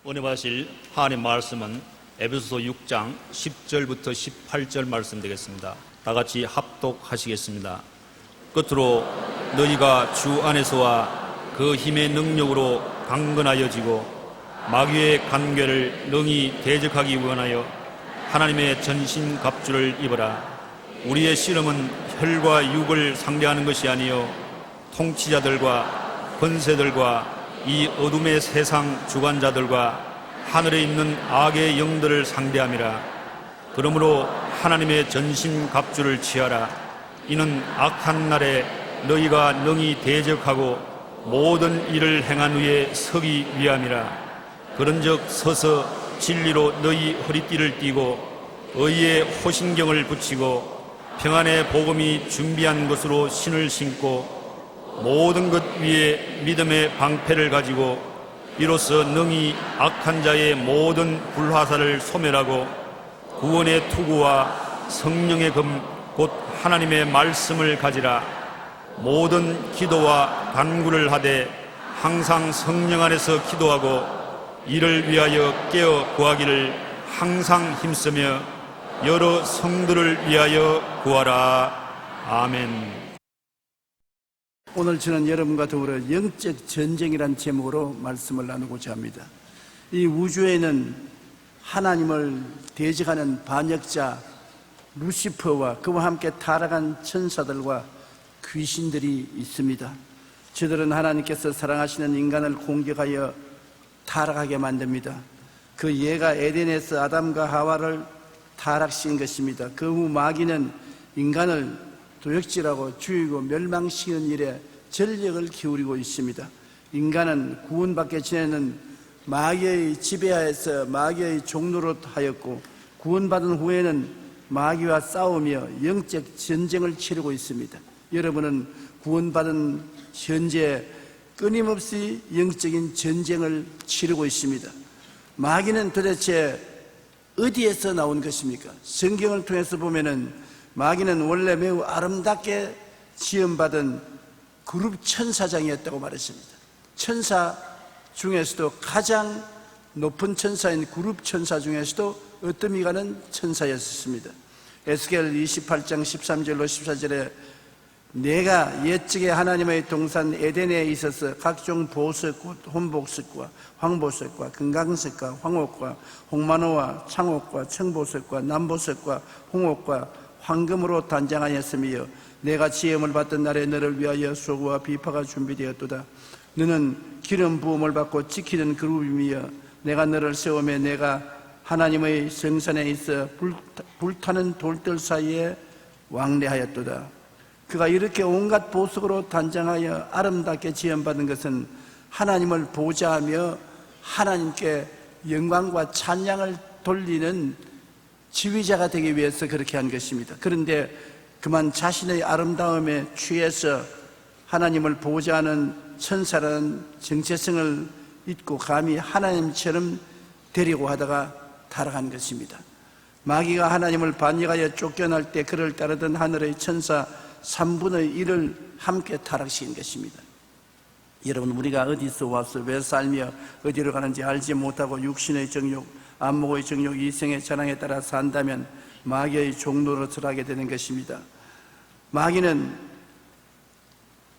은혜 받으실 하나님 말씀은 에베소서 6장 10절부터 18절 말씀 되겠습니다. 다 같이 합독하시겠습니다. 끝으로 너희가 주 안에서와 그 힘의 능력으로 강건하여지고 마귀의 간계를 능히 대적하기 원하여 하나님의 전신 갑주를 입어라. 우리의 씨름은 혈과 육을 상대하는 것이 아니요 통치자들과 권세들과 이 어둠의 세상 주관자들과 하늘에 있는 악의 영들을 상대함이라. 그러므로 하나님의 전신 갑주를 취하라. 이는 악한 날에 너희가 능히 대적하고 모든 일을 행한 후에 서기 위함이라. 그런즉 서서 진리로 너희 허리띠를 띠고 의의 호신경을 붙이고 평안의 복음이 준비한 것으로 신을 신고 모든 것 위에 믿음의 방패를 가지고 이로써 능히 악한 자의 모든 불화살을 소멸하고 구원의 투구와 성령의 금 곧 하나님의 말씀을 가지라. 모든 기도와 간구를 하되 항상 성령 안에서 기도하고 이를 위하여 깨어 구하기를 항상 힘쓰며 여러 성들을 위하여 구하라. 아멘. 오늘 저는 여러분과 더불어 영적 전쟁이란 제목으로 말씀을 나누고자 합니다. 이 우주에는 하나님을 대적하는 반역자 루시퍼와 그와 함께 타락한 천사들과 귀신들이 있습니다. 저들은 하나님께서 사랑하시는 인간을 공격하여 타락하게 만듭니다. 그 예가 에덴에서 아담과 하와를 타락시킨 것입니다. 그 후 마귀는 인간을 도역질하고 죽이고 멸망시키는 일에 전력을 기울이고 있습니다. 인간은 구원받기 전에는 마귀의 지배하에서 마귀의 종노릇 하였고 구원받은 후에는 마귀와 싸우며 영적 전쟁을 치르고 있습니다. 여러분은 구원받은 현재 끊임없이 영적인 전쟁을 치르고 있습니다. 마귀는 도대체 어디에서 나온 것입니까? 성경을 통해서 보면은 마귀는 원래 매우 아름답게 지음받은 그룹 천사장이었다고 말했습니다. 천사 중에서도 가장 높은 천사인 그룹 천사 중에서도 어뜸이 가는 천사였습니다. 에스겔 28장 13절로 14절에 내가 옛적에 하나님의 동산 에덴에 있어서 각종 보석꽃, 혼복색과 황보색과 금강색과 황옥과 홍만호와 창옥과 청보색과 남보색과 홍옥과 황금으로 단장하였으며 내가 지음을 받던 날에 너를 위하여 소구와 비파가 준비되었도다. 너는 기름 부음을 받고 지키던 그룹이며 내가 너를 세우며 내가 하나님의 성산에 있어 불타는 돌들 사이에 왕래하였도다. 그가 이렇게 온갖 보석으로 단장하여 아름답게 지음받은 것은 하나님을 보좌하며 하나님께 영광과 찬양을 돌리는 지휘자가 되기 위해서 그렇게 한 것입니다. 그런데 그만 자신의 아름다움에 취해서 하나님을 보좌하는 천사라는 정체성을 잊고 감히 하나님처럼 되려고 하다가 타락한 것입니다. 마귀가 하나님을 반역하여 쫓겨날 때 그를 따르던 하늘의 천사 3분의 1을 함께 타락시킨 것입니다. 여러분, 우리가 어디서 와서 왜 살며 어디로 가는지 알지 못하고 육신의 정욕, 안목의 정욕, 이생의 자랑에 따라 산다면 마귀의 종노릇을 하게 되는 것입니다. 마귀는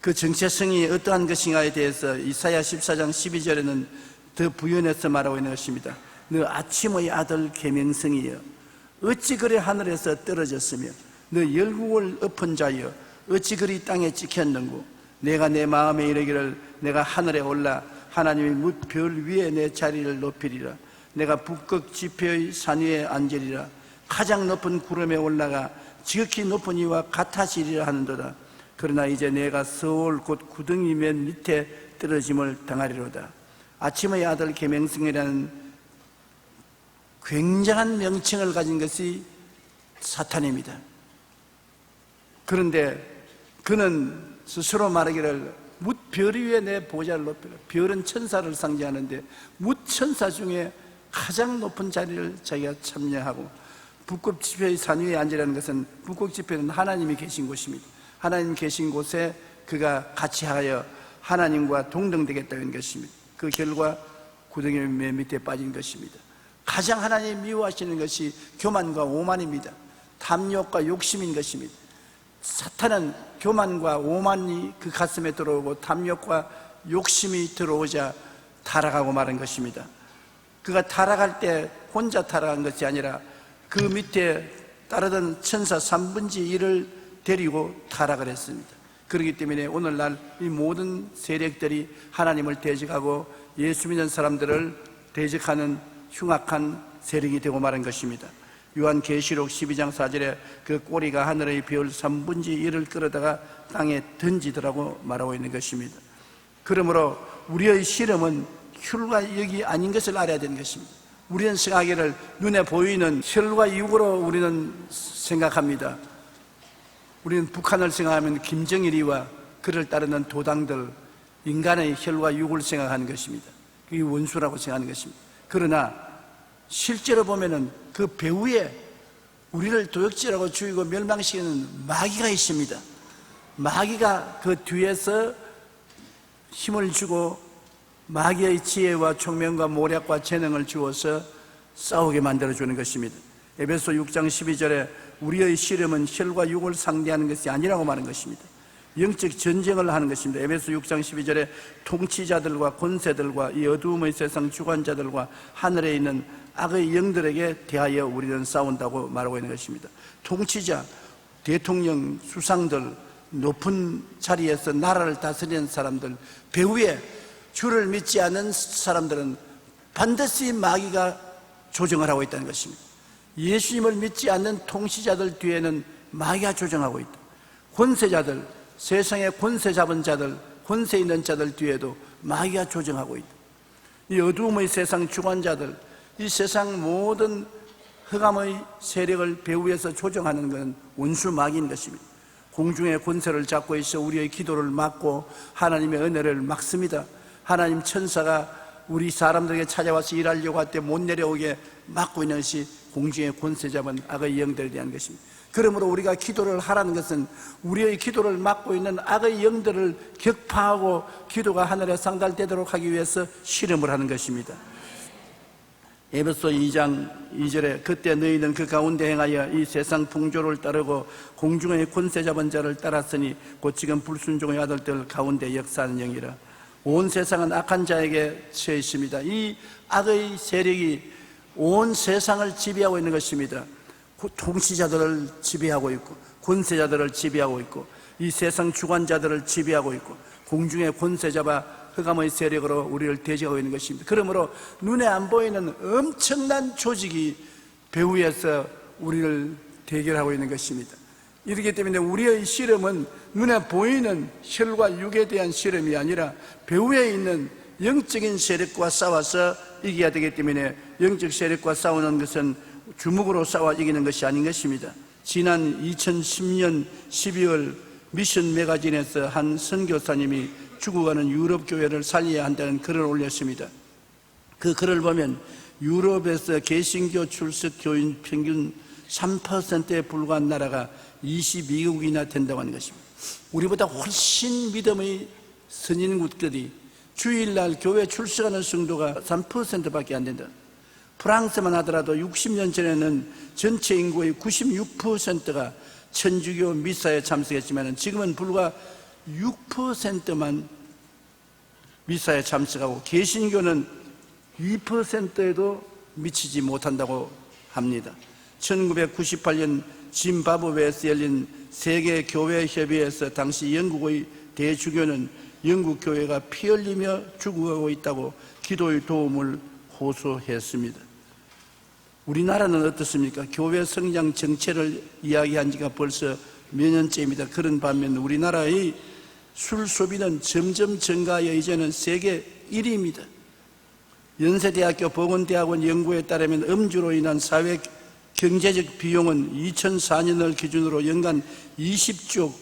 그 정체성이 어떠한 것인가에 대해서 이사야 14장 12절에는 더 부연해서 말하고 있는 것입니다. 너 아침의 아들 계명성이여 어찌 그리 하늘에서 떨어졌으며 너 열국을 엎은 자여 어찌 그리 땅에 찍혔는고 내가 내 마음에 이르기를 내가 하늘에 올라 하나님의 뭇 별 위에 내 자리를 높이리라. 내가 북극 지표의 산 위에 앉으리라. 가장 높은 구름에 올라가 지극히 높은 이와 같아지리라 하는도다. 그러나 이제 내가 서울 곧 구덩이 맨 밑에 떨어짐을 당하리로다. 아침의 아들 계명성이라는 굉장한 명칭을 가진 것이 사탄입니다. 그런데 그는 스스로 말하기를 뭇 별 위에 내 보좌를 높이라. 별은 천사를 상징하는데 뭇 천사 중에 가장 높은 자리를 자기가 참여하고 북극 지폐의 산 위에 앉으라는 것은 북극 지폐는 하나님이 계신 곳입니다. 하나님 계신 곳에 그가 같이 하여 하나님과 동등되겠다는 것입니다. 그 결과 구덩이 맨 밑에 빠진 것입니다. 가장 하나님 미워하시는 것이 교만과 오만입니다. 탐욕과 욕심인 것입니다. 사탄은 교만과 오만이 그 가슴에 들어오고 탐욕과 욕심이 들어오자 타락하고 마는 것입니다. 그가 타락할 때 혼자 타락한 것이 아니라 그 밑에 따르던 천사 3분의 1을 데리고 타락을 했습니다. 그렇기 때문에 오늘날 이 모든 세력들이 하나님을 대적하고 예수 믿는 사람들을 대적하는 흉악한 세력이 되고 마는 것입니다. 요한계시록 12장 4절에 그 꼬리가 하늘의 별 3분의 1을 끌어다가 땅에 던지더라고 말하고 있는 것입니다. 그러므로 우리의 실험은 혈과 육이 아닌 것을 알아야 되는 것입니다. 우리는 생각하기를 눈에 보이는 혈과 육으로 우리는 생각합니다. 우리는 북한을 생각하면 김정일이와 그를 따르는 도당들, 인간의 혈과 육을 생각하는 것입니다. 그게 원수라고 생각하는 것입니다. 그러나 실제로 보면은 그 배후에 우리를 도적질하고 죽이고 멸망시키는 마귀가 있습니다. 마귀가 그 뒤에서 힘을 주고 마귀의 지혜와 총명과 모략과 재능을 주어서 싸우게 만들어주는 것입니다. 에베소 6장 12절에 우리의 씨름은 혈과 육을 상대하는 것이 아니라고 말하는 것입니다. 영적 전쟁을 하는 것입니다. 에베소 6장 12절에 통치자들과 권세들과 이 어두움의 세상 주관자들과 하늘에 있는 악의 영들에게 대하여 우리는 싸운다고 말하고 있는 것입니다. 통치자, 대통령, 수상들, 높은 자리에서 나라를 다스리는 사람들, 배후에 주를 믿지 않는 사람들은 반드시 마귀가 조정을 하고 있다는 것입니다. 예수님을 믿지 않는 통치자들 뒤에는 마귀가 조정하고 있다. 권세자들, 세상의 권세 잡은 자들, 권세 있는 자들 뒤에도 마귀가 조정하고 있다. 이 어두움의 세상 주관자들, 이 세상 모든 흑암의 세력을 배후에서 조정하는 것은 원수 마귀인 것입니다. 공중의 권세를 잡고 있어 우리의 기도를 막고 하나님의 은혜를 막습니다. 하나님 천사가 우리 사람들에게 찾아와서 일하려고 할 때 못 내려오게 막고 있는 것이 공중의 권세 잡은 악의 영들에 대한 것입니다. 그러므로 우리가 기도를 하라는 것은 우리의 기도를 막고 있는 악의 영들을 격파하고 기도가 하늘에 상달되도록 하기 위해서 실험을 하는 것입니다. 에베소 2장 2절에 그때 너희는 그 가운데 행하여 이 세상 풍조를 따르고 공중의 권세 잡은 자를 따랐으니 곧 지금 불순종의 아들들 가운데 역사하는 영이라. 온 세상은 악한 자에게 처해 있습니다. 이 악의 세력이 온 세상을 지배하고 있는 것입니다. 통치자들을 지배하고 있고 권세자들을 지배하고 있고 이 세상 주관자들을 지배하고 있고 공중의 권세 잡아 흑암의 세력으로 우리를 대적하고 있는 것입니다. 그러므로 눈에 안 보이는 엄청난 조직이 배후에서 우리를 대결하고 있는 것입니다. 이렇기 때문에 우리의 실험은 눈에 보이는 혈과 육에 대한 실험이 아니라 배후에 있는 영적인 세력과 싸워서 이겨야 되기 때문에 영적 세력과 싸우는 것은 주먹으로 싸워 이기는 것이 아닌 것입니다. 지난 2010년 12월 미션 매거진에서 한 선교사님이 죽어가는 유럽 교회를 살려야 한다는 글을 올렸습니다. 그 글을 보면 유럽에서 개신교 출석 교인 평균 3%에 불과한 나라가 22개국이나 된다고 하는 것입니다. 우리보다 훨씬 믿음의 선진국들이 주일날 교회 출석하는 성도가 3%밖에 안 된다. 프랑스만 하더라도 60년 전에는 전체 인구의 96%가 천주교 미사에 참석했지만 지금은 불과 6%만 미사에 참석하고 개신교는 2%에도 미치지 못한다고 합니다. 1998년 짐바브웨에서 열린 세계교회협의회에서 당시 영국의 대주교는 영국 교회가 피 흘리며 죽어가고 있다고 기도의 도움을 호소했습니다. 우리나라는 어떻습니까? 교회 성장 정체를 이야기한 지가 벌써 몇 년째입니다. 그런 반면 우리나라의 술 소비는 점점 증가하여 이제는 세계 1위입니다. 연세대학교 보건대학원 연구에 따르면 음주로 인한 사회 경제적 비용은 2004년을 기준으로 연간 20조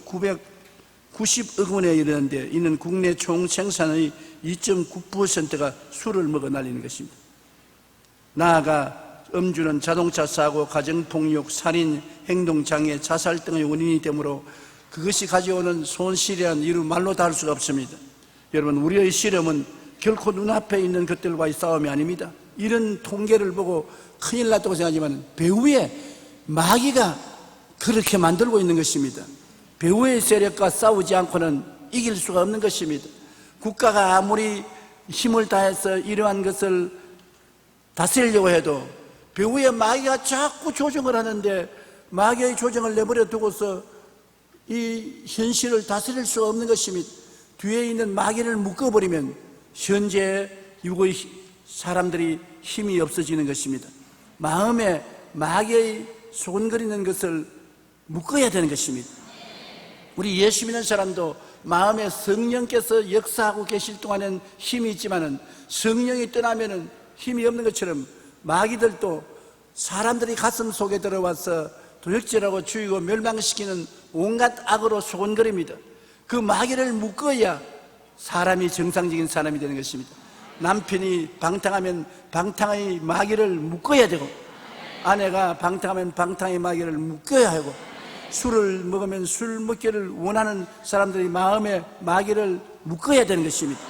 990억 원에 이르는데 이는 국내 총 생산의 2.9%가 술을 먹어 날리는 것입니다. 나아가 음주는 자동차 사고, 가정폭력, 살인, 행동장애, 자살 등의 원인이 되므로 그것이 가져오는 손실이란 이루 말로 다 할 수가 없습니다. 여러분, 우리의 실험은 결코 눈앞에 있는 것들과의 싸움이 아닙니다. 이런 통계를 보고 큰일 났다고 생각하지만 배후에 마귀가 그렇게 만들고 있는 것입니다. 배후의 세력과 싸우지 않고는 이길 수가 없는 것입니다. 국가가 아무리 힘을 다해서 이러한 것을 다스리려고 해도 배후에 마귀가 자꾸 조정을 하는데 마귀의 조정을 내버려 두고서 이 현실을 다스릴 수가 없는 것입니다. 뒤에 있는 마귀를 묶어버리면 현재 육의 사람들이 힘이 없어지는 것입니다. 마음에 마귀의 소근거리는 것을 묶어야 되는 것입니다. 우리 예수 믿는 사람도 마음에 성령께서 역사하고 계실 동안은 힘이 있지만은 성령이 떠나면은 힘이 없는 것처럼 마귀들도 사람들이 가슴 속에 들어와서 도적질하고 죽이고 멸망시키는 온갖 악으로 소곤거립니다. 그 마귀를 묶어야 사람이 정상적인 사람이 되는 것입니다. 남편이 방탕하면 방탕의 마귀를 묶어야 되고, 아내가 방탕하면 방탕의 마귀를 묶어야 하고, 술을 먹으면 술 먹기를 원하는 사람들이 마음에 마귀를 묶어야 되는 것입니다.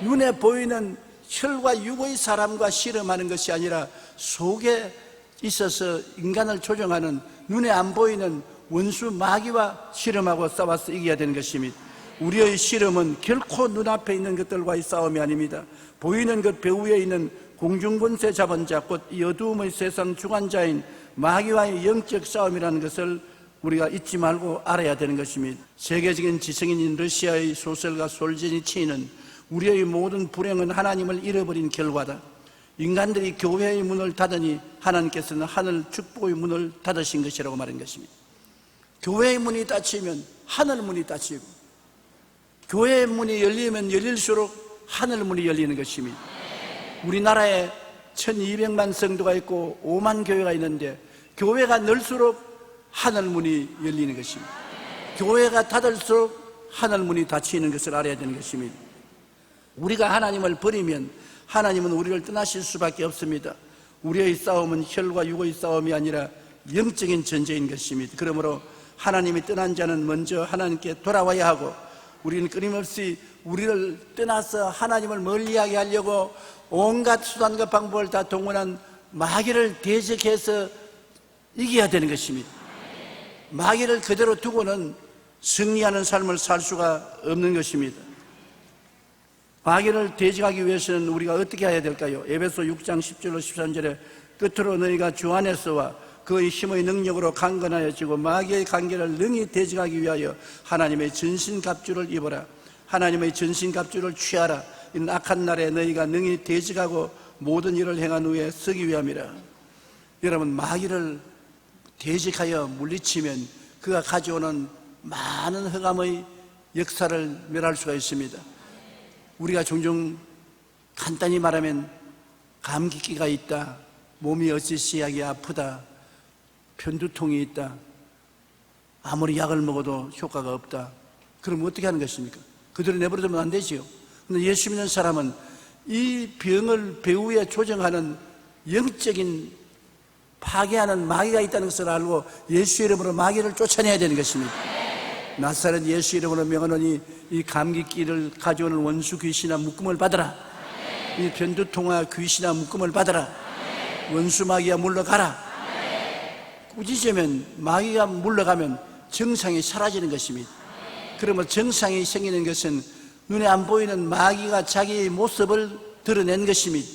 눈에 보이는 혈과 육의 사람과 실험하는 것이 아니라 속에 있어서 인간을 조종하는 눈에 안 보이는 원수 마귀와 실험하고 싸워서 이겨야 되는 것입니다. 우리의 실험은 결코 눈앞에 있는 것들과의 싸움이 아닙니다. 보이는 것 배후에 있는 공중권세 잡은 자, 곧 이 어두움의 세상 주관자인 마귀와의 영적 싸움이라는 것을 우리가 잊지 말고 알아야 되는 것입니다. 세계적인 지성인인 러시아의 소설가 솔제니치는 우리의 모든 불행은 하나님을 잃어버린 결과다. 인간들이 교회의 문을 닫으니 하나님께서는 하늘 축복의 문을 닫으신 것이라고 말한 것입니다. 교회의 문이 닫히면 하늘 문이 닫히고, 교회의 문이 열리면 열릴수록 하늘 문이 열리는 것입니다. 우리나라에 1200만 성도가 있고 5만 교회가 있는데 교회가 넓수록 하늘 문이 열리는 것입니다. 교회가 닫을수록 하늘 문이 닫히는 것을 알아야 되는 것입니다. 우리가 하나님을 버리면 하나님은 우리를 떠나실 수밖에 없습니다. 우리의 싸움은 혈과 육의 싸움이 아니라 영적인 전쟁인 것입니다. 그러므로 하나님이 떠난 자는 먼저 하나님께 돌아와야 하고, 우리는 끊임없이 우리를 떠나서 하나님을 멀리하게 하려고 온갖 수단과 방법을 다 동원한 마귀를 대적해서 이겨야 되는 것입니다. 마귀를 그대로 두고는 승리하는 삶을 살 수가 없는 것입니다. 마귀를 대적하기 위해서는 우리가 어떻게 해야 될까요? 에베소 6장 10절로 13절에 끝으로 너희가 주 안에서와 그의 힘의 능력으로 강건하여지고 마귀의 관계를 능히 대적하기 위하여 하나님의 전신갑주를 입어라. 하나님의 전신갑주를 취하라. 이 악한 날에 너희가 능히 대적하고 모든 일을 행한 후에 서기 위함이라. 여러분, 마귀를 대적하여 물리치면 그가 가져오는 많은 흑암의 역사를 멸할 수가 있습니다. 우리가 종종 간단히 말하면 감기기가 있다, 몸이 어찌시하게 아프다, 편두통이 있다, 아무리 약을 먹어도 효과가 없다. 그럼 어떻게 하는 것입니까? 그대로 내버려두면 안 되지요. 그런데 예수 믿는 사람은 이 병을 배후에 조정하는 영적인 파괴하는 마귀가 있다는 것을 알고 예수 이름으로 마귀를 쫓아내야 되는 것입니다. 나사렛 예수 이름으로 명하노니 이 감기기를 가져오는 원수 귀신아 묶음을 받아라. 이 편두통아 귀신아 묶음을 받아라. 원수 마귀야 물러가라. 꾸짖으면 마귀가 물러가면 정상이 사라지는 것입니다. 그러면 정상이 생기는 것은 눈에 안 보이는 마귀가 자기의 모습을 드러낸 것입니다.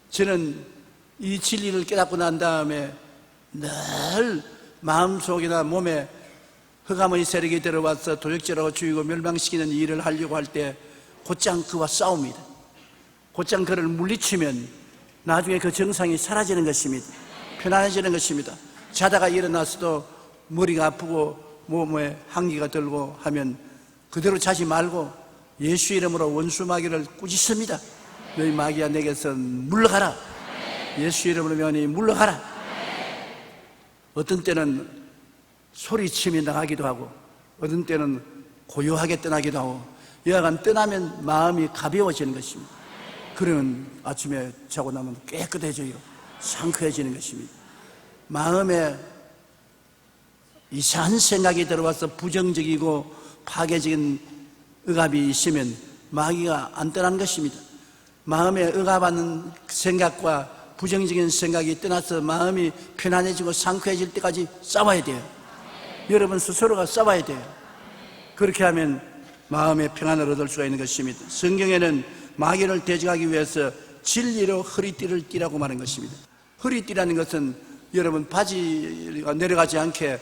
저는 이 진리를 깨닫고 난 다음에 늘 마음속이나 몸에 흑암의 세력이 들어와서 도적질하고 죽이고 멸망시키는 일을 하려고 할 때 곧장 그와 싸웁니다. 곧장 그를 물리치면 나중에 그 정상이 사라지는 것입니다. 편안해지는 것입니다. 자다가 일어나서도 머리가 아프고 몸에 한기가 들고 하면 그대로 자지 말고 예수 이름으로 원수 마귀를 꾸짖습니다. 너희 마귀야 내게서 물러가라. 예수 이름으로 명하니 물러가라. 어떤 때는 소리침이 나가기도 하고 어떤 때는 고요하게 떠나기도 하고, 여하간 떠나면 마음이 가벼워지는 것입니다. 그러면 아침에 자고 나면 깨끗해져요. 상쾌해지는 것입니다. 마음에 이상한 생각이 들어와서 부정적이고 파괴적인 억압이 있으면 마귀가 안 떠나는 것입니다. 마음에 억압하는 생각과 부정적인 생각이 떠나서 마음이 편안해지고 상쾌해질 때까지 싸워야 돼요. 여러분 스스로가 싸워야 돼요. 그렇게 하면 마음의 평안을 얻을 수가 있는 것입니다. 성경에는 마귀를 대적하기 위해서 진리로 허리띠를 띠라고 말한 것입니다. 허리띠라는 것은 여러분 바지가 내려가지 않게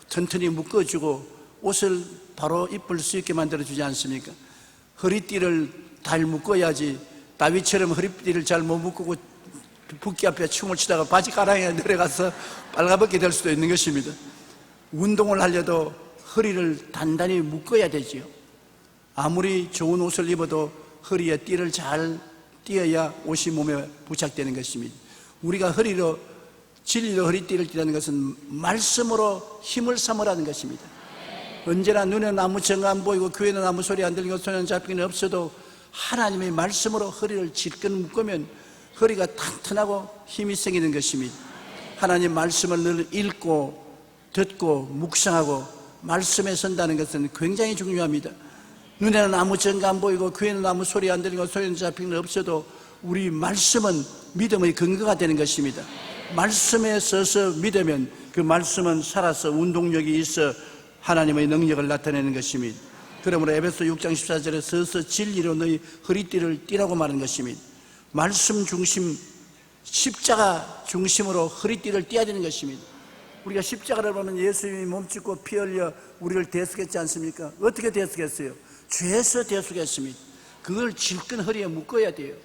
튼튼히 묶어주고 옷을 바로 입을 수 있게 만들어주지 않습니까? 허리띠를 잘 묶어야지. 다윗처럼 허리띠를 잘 못 묶고 붓기 앞에 춤을 추다가 바지 가랑이에 내려가서 빨가벗게 될 수도 있는 것입니다. 운동을 하려도 허리를 단단히 묶어야 되지요. 아무리 좋은 옷을 입어도 허리에 띠를 잘 띄어야 옷이 몸에 부착되는 것입니다. 우리가 진리로 허리띠를 띠라는 것은 말씀으로 힘을 삼으라는 것입니다. 언제나 눈에는 아무 증거 안 보이고 귀에는 아무 소리 안 들리고 손에는 잡히는 없어도 하나님의 말씀으로 허리를 질끈 묶으면 허리가 튼튼하고 힘이 생기는 것입니다. 하나님 말씀을 늘 읽고 듣고 묵상하고 말씀에 선다는 것은 굉장히 중요합니다. 눈에는 아무 증거 안 보이고 귀에는 아무 소리 안 들리고 손에는 잡히는 없어도 우리 말씀은 믿음의 근거가 되는 것입니다. 말씀에 서서 믿으면 그 말씀은 살아서 운동력이 있어 하나님의 능력을 나타내는 것입니다. 그러므로 에베소 6장 14절에 서서 진리로 너희 허리띠를 띠라고 말하는 것입니다. 말씀 중심, 십자가 중심으로 허리띠를 띠어야 되는 것입니다. 우리가 십자가를 보면 예수님이 몸짓고 피 흘려 우리를 대속했지 않습니까? 어떻게 대속했어요? 죄에서 대속했습니다. 그걸 질끈 허리에 묶어야 돼요.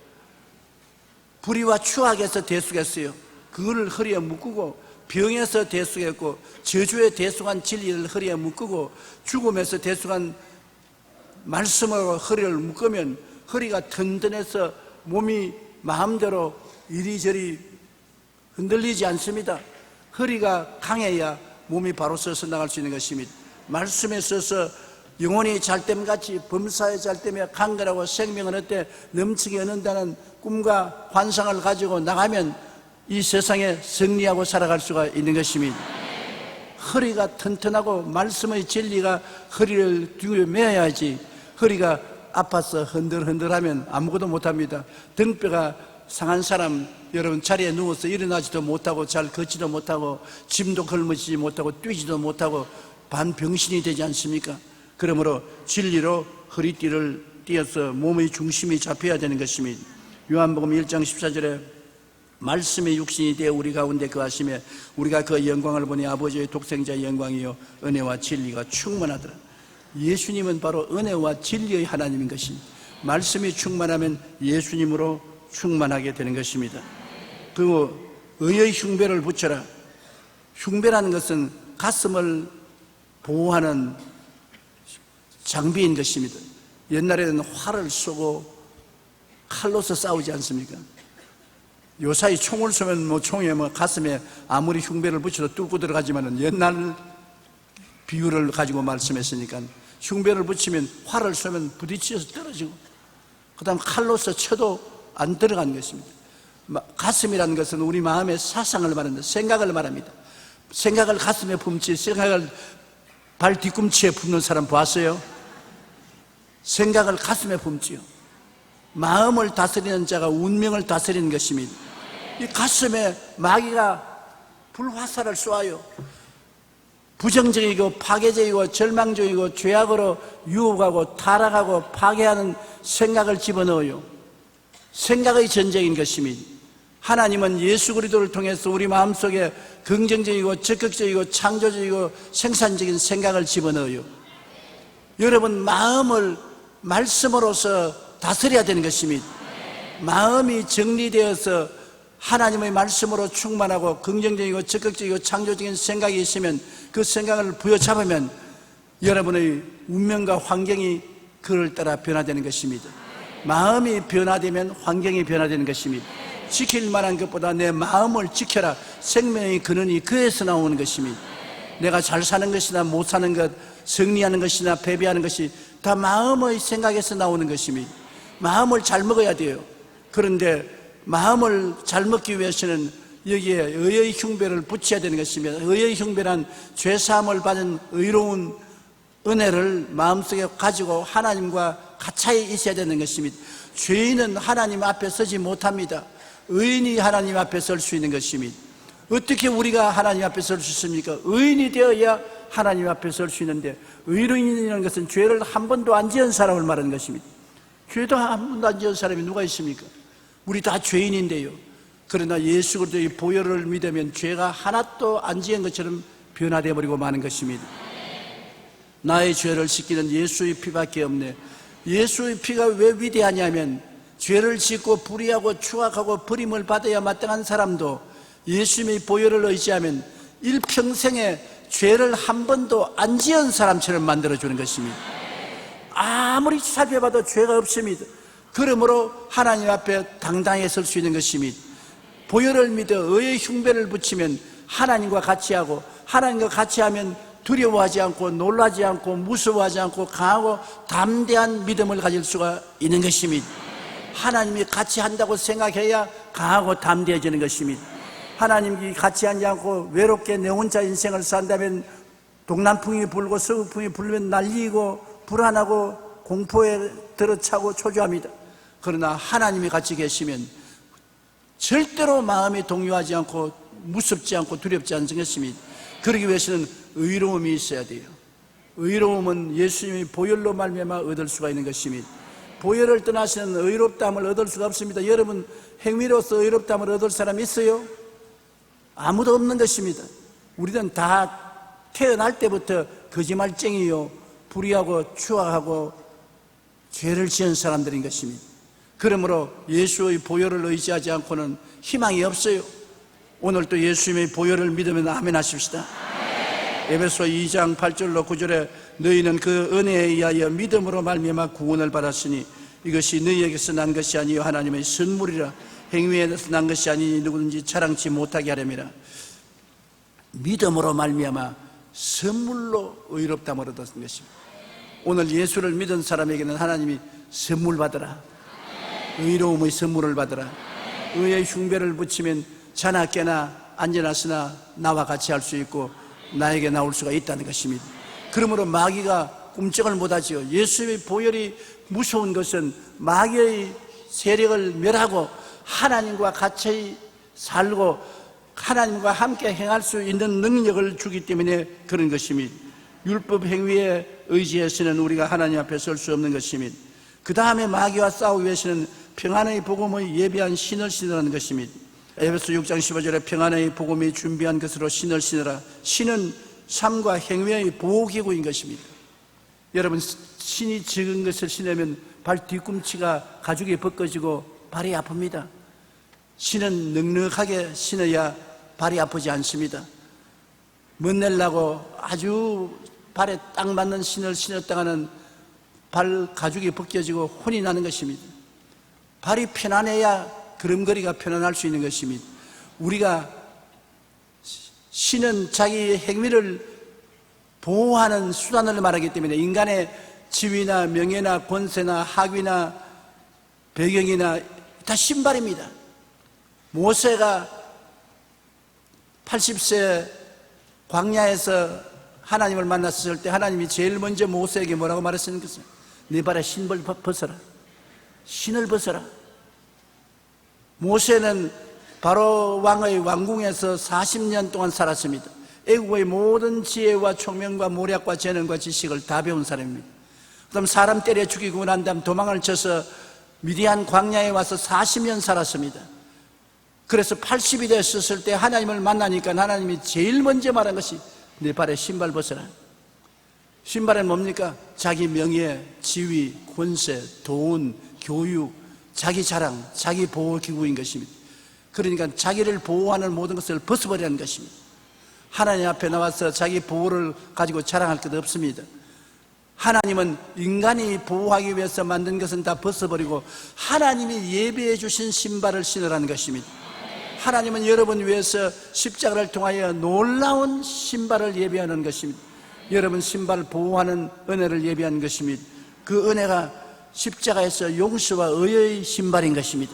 불의와 추악에서 대속했어요. 그걸 허리에 묶고, 병에서 대속했고, 저주에 대속한 진리를 허리에 묶고, 죽음에서 대속한 말씀으로 허리를 묶으면 허리가 튼튼해서 몸이 마음대로 이리저리 흔들리지 않습니다. 허리가 강해야 몸이 바로 서서 나갈 수 있는 것입니다. 말씀에 서서 영혼이 잘됨같이 범사에 잘되며 강건하고 생명은 어때 넘치게 얻는다는 꿈과 환상을 가지고 나가면 이 세상에 승리하고 살아갈 수가 있는 것입니다. 허리가 튼튼하고 말씀의 진리가 허리를 뒤에 메어야지. 허리가 아파서 흔들흔들하면 아무것도 못합니다. 등뼈가 상한 사람 여러분 자리에 누워서 일어나지도 못하고 잘 걷지도 못하고 짐도 걸머지지 못하고 뛰지도 못하고 반병신이 되지 않습니까? 그러므로 진리로 허리띠를 띄어서 몸의 중심이 잡혀야 되는 것입니다. 요한복음 1장 14절에 말씀의 육신이 되어 우리 가운데 거하시며 우리가 그 영광을 보니 아버지의 독생자의 영광이요 은혜와 진리가 충만하더라. 예수님은 바로 은혜와 진리의 하나님인 것입니다. 말씀이 충만하면 예수님으로 충만하게 되는 것입니다. 그리고 의의 흉배를 붙여라. 흉배라는 것은 가슴을 보호하는 장비인 것입니다. 옛날에는 활을 쏘고 칼로서 싸우지 않습니까? 요사이 총을 쏘면 총에 가슴에 아무리 흉배를 붙여도 뚫고 들어가지만은 옛날 비유를 가지고 말씀했으니까 흉배를 붙이면 활을 쏘면 부딪혀서 떨어지고 그 다음 칼로서 쳐도 안 들어가는 것입니다. 가슴이라는 것은 우리 마음의 사상을 말합니다. 생각을 말합니다. 생각을 가슴에 품지 생각을 발 뒤꿈치에 품는 사람 봤어요? 생각을 가슴에 품지요. 마음을 다스리는 자가 운명을 다스리는 것입니다. 이 가슴에 마귀가 불화살을 쏘아요. 부정적이고 파괴적이고 절망적이고 죄악으로 유혹하고 타락하고 파괴하는 생각을 집어넣어요. 생각의 전쟁인 것입니다. 하나님은 예수 그리스도를 통해서 우리 마음속에 긍정적이고 적극적이고 창조적이고 생산적인 생각을 집어넣어요. 여러분 마음을 말씀으로서 다스려야 되는 것입니다. 마음이 정리되어서 하나님의 말씀으로 충만하고 긍정적이고 적극적이고 창조적인 생각이 있으면 그 생각을 부여잡으면 여러분의 운명과 환경이 그를 따라 변화되는 것입니다. 마음이 변화되면 환경이 변화되는 것입니다. 지킬 만한 것보다 내 마음을 지켜라. 생명의 근원이 그에서 나오는 것입니다. 내가 잘 사는 것이나 못 사는 것, 승리하는 것이나 패배하는 것이 다 마음의 생각에서 나오는 것입니다. 마음을 잘 먹어야 돼요. 그런데 마음을 잘 먹기 위해서는 여기에 의의 흉배를 붙여야 되는 것입니다. 의의 흉배란 죄사함을 받은 의로운 은혜를 마음속에 가지고 하나님과 가차에 있어야 되는 것입니다. 죄인은 하나님 앞에 서지 못합니다. 의인이 하나님 앞에 설 수 있는 것입니다. 어떻게 우리가 하나님 앞에 설 수 있습니까? 의인이 되어야 하나님 앞에 설 수 있는데, 의인이라는 것은 죄를 한 번도 안 지은 사람을 말하는 것입니다. 죄도 한 번도 안 지은 사람이 누가 있습니까? 우리 다 죄인인데요. 그러나 예수 그리스도의 보혈을 믿으면 죄가 하나도 안 지은 것처럼 변화되어 버리고 마는 것입니다. 나의 죄를 씻기는 예수의 피밖에 없네. 예수의 피가 왜 위대하냐면, 죄를 짓고 불의하고 추악하고 버림을 받아야 마땅한 사람도 예수님의 보혈을 의지하면 일평생에 죄를 한 번도 안 지은 사람처럼 만들어주는 것입니다. 아무리 살펴봐도 죄가 없습니다. 그러므로 하나님 앞에 당당히 설 수 있는 것입니다. 보혈을 믿어 의의 흉배를 붙이면 하나님과 같이 하고, 하나님과 같이 하면 두려워하지 않고 놀라지 않고 무서워하지 않고 강하고 담대한 믿음을 가질 수가 있는 것입니다. 하나님이 같이 한다고 생각해야 강하고 담대해지는 것입니다. 하나님이 같이 하지 않고 외롭게 내 혼자 인생을 산다면 동남풍이 불고 서북풍이 불면 날리고 불안하고 공포에 들어차고 초조합니다. 그러나 하나님이 같이 계시면 절대로 마음이 동요하지 않고 무섭지 않고 두렵지 않은 것입니다. 그러기 위해서는 의로움이 있어야 돼요. 의로움은 예수님의 보혈로 말미암아 얻을 수가 있는 것입니다. 보혈을 떠나시는 의롭다함을 얻을 수가 없습니다. 여러분, 행위로서 의롭다함을 얻을 사람이 있어요? 아무도 없는 것입니다. 우리는 다 태어날 때부터 거짓말쟁이요, 불의하고 추악하고 죄를 지은 사람들인 것입니다. 그러므로 예수의 보혈을 의지하지 않고는 희망이 없어요. 오늘 또 예수님의 보혈을 믿으면 아멘 하십시다. 에베소 2장 8절로 9절에 너희는 그 은혜에 의하여 믿음으로 말미암아 구원을 받았으니 이것이 너희에게서 난 것이 아니요 하나님의 선물이라. 행위에서 난 것이 아니니 누구든지 자랑치 못하게 하려니라. 믿음으로 말미암아 선물로 의롭다함을 얻었던 것입니다. 오늘 예수를 믿은 사람에게는 하나님이 선물 받으라, 의로움의 선물을 받으라. 의의 흉배를 붙이면 자나 깨나 앉으나 서나 나와 같이 할 수 있고 나에게 나올 수가 있다는 것입니다. 그러므로 마귀가 꿈쩍을 못하지요. 예수의 보혈이 무서운 것은 마귀의 세력을 멸하고 하나님과 같이 살고 하나님과 함께 행할 수 있는 능력을 주기 때문에 그런 것입니다. 율법 행위에 의지해서는 우리가 하나님 앞에 설 수 없는 것입니다. 그 다음에 마귀와 싸우기 위해서는 평안의 복음의 예비한 신을 신으라는 것입니다. 에베소 6장 15절에 평안의 복음이 준비한 것으로 신을 신으라. 신은 삶과 행위의 보호기구인 것입니다. 여러분, 신이 적은 것을 신으면 발 뒤꿈치가 가죽이 벗겨지고 발이 아픕니다. 신은 넉넉하게 신어야 발이 아프지 않습니다. 멋내려고 아주 발에 딱 맞는 신을 신었다가는 발 가죽이 벗겨지고 혼이 나는 것입니다. 발이 편안해야 걸음걸이가 편안할 수 있는 것입니다. 우리가 신은 자기 행위를 보호하는 수단을 말하기 때문에 인간의 지위나 명예나 권세나 학위나 배경이나 다 신발입니다. 모세가 80세 광야에서 하나님을 만났을 때 하나님이 제일 먼저 모세에게 뭐라고 말했습니까? 네 발에 신발 벗어라. 신을 벗어라. 모세는 바로 왕의 왕궁에서 40년 동안 살았습니다. 애국의 모든 지혜와 총명과 모략과 재능과 지식을 다 배운 사람입니다. 그다음 사람 때려 죽이고 난 다음 도망을 쳐서 미디안 광야에 와서 40년 살았습니다. 그래서 80이 됐었을 때 하나님을 만나니까 하나님이 제일 먼저 말한 것이 내 발에 신발 벗어라. 신발은 뭡니까? 자기 명예, 지위, 권세, 돈, 교육, 자기 자랑, 자기 보호기구인 것입니다. 그러니까 자기를 보호하는 모든 것을 벗어버리는 것입니다. 하나님 앞에 나와서 자기 보호를 가지고 자랑할 것 없습니다. 하나님은 인간이 보호하기 위해서 만든 것은 다 벗어버리고 하나님이 예비해 주신 신발을 신으라는 것입니다. 하나님은 여러분 위해서 십자가를 통하여 놀라운 신발을 예비하는 것입니다. 여러분 신발을 보호하는 은혜를 예비한 것입니다. 그 은혜가 십자가에서 용서와 의의 신발인 것입니다.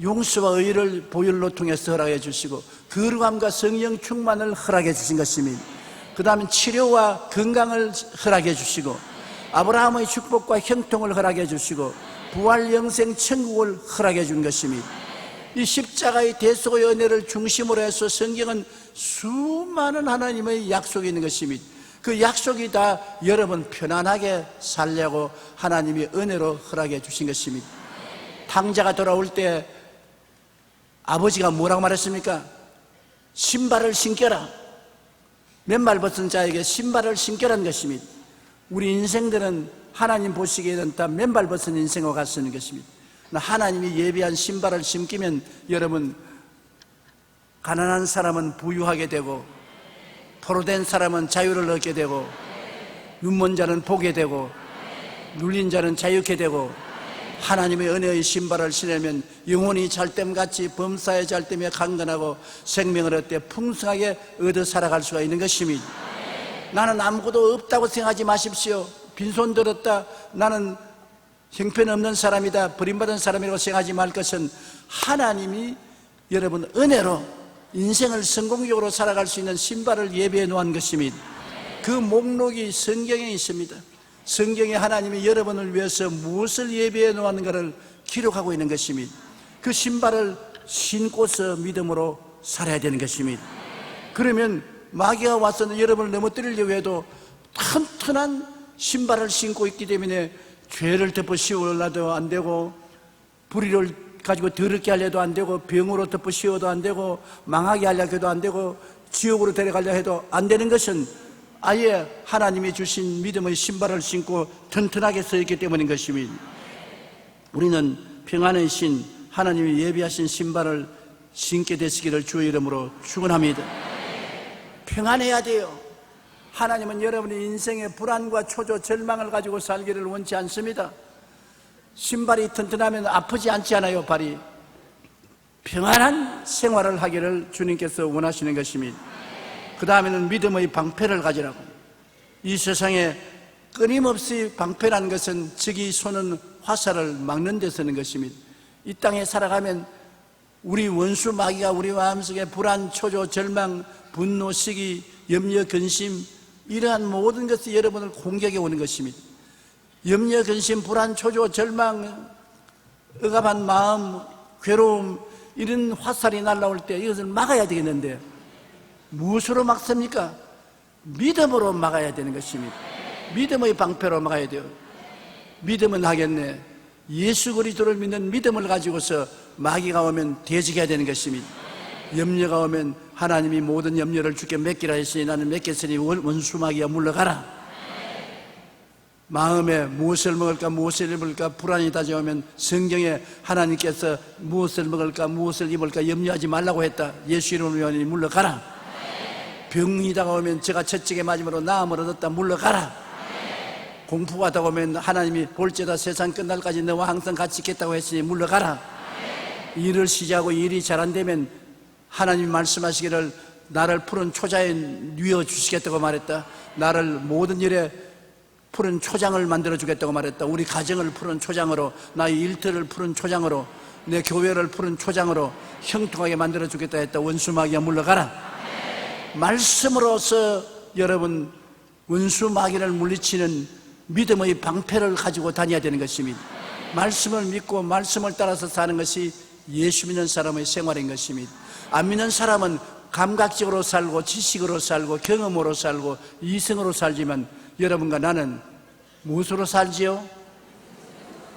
용서와 의를 보혈로 통해서 허락해 주시고 거룩함과 성령 충만을 허락해 주신 것입니다. 그 다음에 치료와 건강을 허락해 주시고 아브라함의 축복과 형통을 허락해 주시고 부활 영생 천국을 허락해 준 것입니다. 이 십자가의 대속의 은혜를 중심으로 해서 성경은 수많은 하나님의 약속이 있는 것입니다. 그 약속이 다 여러분 편안하게 살려고 하나님이 은혜로 허락해 주신 것입니다. 탕자가 돌아올 때 아버지가 뭐라고 말했습니까? 신발을 신겨라. 맨발 벗은 자에게 신발을 신겨라는 것입니다. 우리 인생들은 하나님 보시기에는 다 맨발 벗은 인생과 같은 것입니다. 하나님이 예비한 신발을 신기면 여러분 가난한 사람은 부유하게 되고 포로된 사람은 자유를 얻게 되고 눈먼 자는 보게 되고 눌린 자는 자유케 되고 하나님의 은혜의 신발을 신으면 영혼이 잘됨같이 범사의 잘됨에 강건하고 생명을 얻되 풍성하게 얻어 살아갈 수가 있는 것입니다. 나는 아무것도 없다고 생각하지 마십시오. 빈손 들었다, 나는 형편없는 사람이다, 버림받은 사람이라고 생각하지 말 것은 하나님이 여러분 은혜로 인생을 성공적으로 살아갈 수 있는 신발을 예비해 놓은 것입니다. 그 목록이 성경에 있습니다. 성경에 하나님이 여러분을 위해서 무엇을 예비해 놓았는가를 기록하고 있는 것입니다. 그 신발을 신고서 믿음으로 살아야 되는 것입니다. 그러면 마귀가 와서 여러분을 넘어뜨리려고 해도 튼튼한 신발을 신고 있기 때문에 죄를 덮어 씌우려도 안 되고 불의를 가지고 더럽게 하려도 안 되고 병으로 덮어 씌워도 안 되고 망하게 하려고 해도 안 되고 지옥으로 데려가려 해도 안 되는 것은 아예 하나님이 주신 믿음의 신발을 신고 튼튼하게 서 있기 때문인 것입니다. 우리는 평안의 신 하나님이 예비하신 신발을 신게 되시기를 주의 이름으로 축원합니다. 평안해야 돼요. 하나님은 여러분의 인생의 불안과 초조, 절망을 가지고 살기를 원치 않습니다. 신발이 튼튼하면 아프지 않지 않아요, 발이. 평안한 생활을 하기를 주님께서 원하시는 것입니다. 그 다음에는 믿음의 방패를 가지라고. 이 세상에 끊임없이 방패라는 것은 적이 쏘는 화살을 막는 데 쓰는 것입니다. 이 땅에 살아가면 우리 원수 마귀가 우리 마음속에 불안, 초조, 절망, 분노, 시기, 염려, 근심 이러한 모든 것이 여러분을 공격해 오는 것입니다. 염려, 근심, 불안, 초조, 절망, 억압한 마음, 괴로움 이런 화살이 날아올 때 이것을 막아야 되겠는데 무엇으로 막습니까? 믿음으로 막아야 되는 것입니다. 믿음의 방패로 막아야 돼요. 믿음은 하겠네. 예수 그리스도를 믿는 믿음을 가지고서 마귀가 오면 대적해야 되는 것입니다. 염려가 오면 하나님이 모든 염려를 주께 맡기라 했으니 나는 맡겼으니 원수 마귀야 물러가라. 마음에 무엇을 먹을까 무엇을 입을까 불안이 다가오면 성경에 하나님께서 무엇을 먹을까 무엇을 입을까 염려하지 말라고 했다. 예수 이름으로 명하니 물러가라. 병이 다가오면 제가 채찍에 맞음으로 나음을 얻었다 물러가라. 공포가 다가오면 하나님이 볼지어다 세상 끝날까지 너와 항상 같이 있겠다고 했으니 물러가라. 일을 시작하고 일이 잘 안 되면 하나님이 말씀하시기를 나를 푸른 초자에 뉘어 주시겠다고 말했다. 나를 모든 일에 푸른 초장을 만들어 주겠다고 말했다. 우리 가정을 푸른 초장으로, 나의 일터를 푸른 초장으로, 내 교회를 푸른 초장으로 형통하게 만들어 주겠다 했다. 원수 마귀야 물러가라. 말씀으로서 여러분 원수 마귀를 물리치는 믿음의 방패를 가지고 다녀야 되는 것입니다. 말씀을 믿고 말씀을 따라서 사는 것이 예수 믿는 사람의 생활인 것입니다. 안 믿는 사람은 감각적으로 살고 지식으로 살고 경험으로 살고 이성으로 살지만 여러분과 나는 무엇으로 살지요?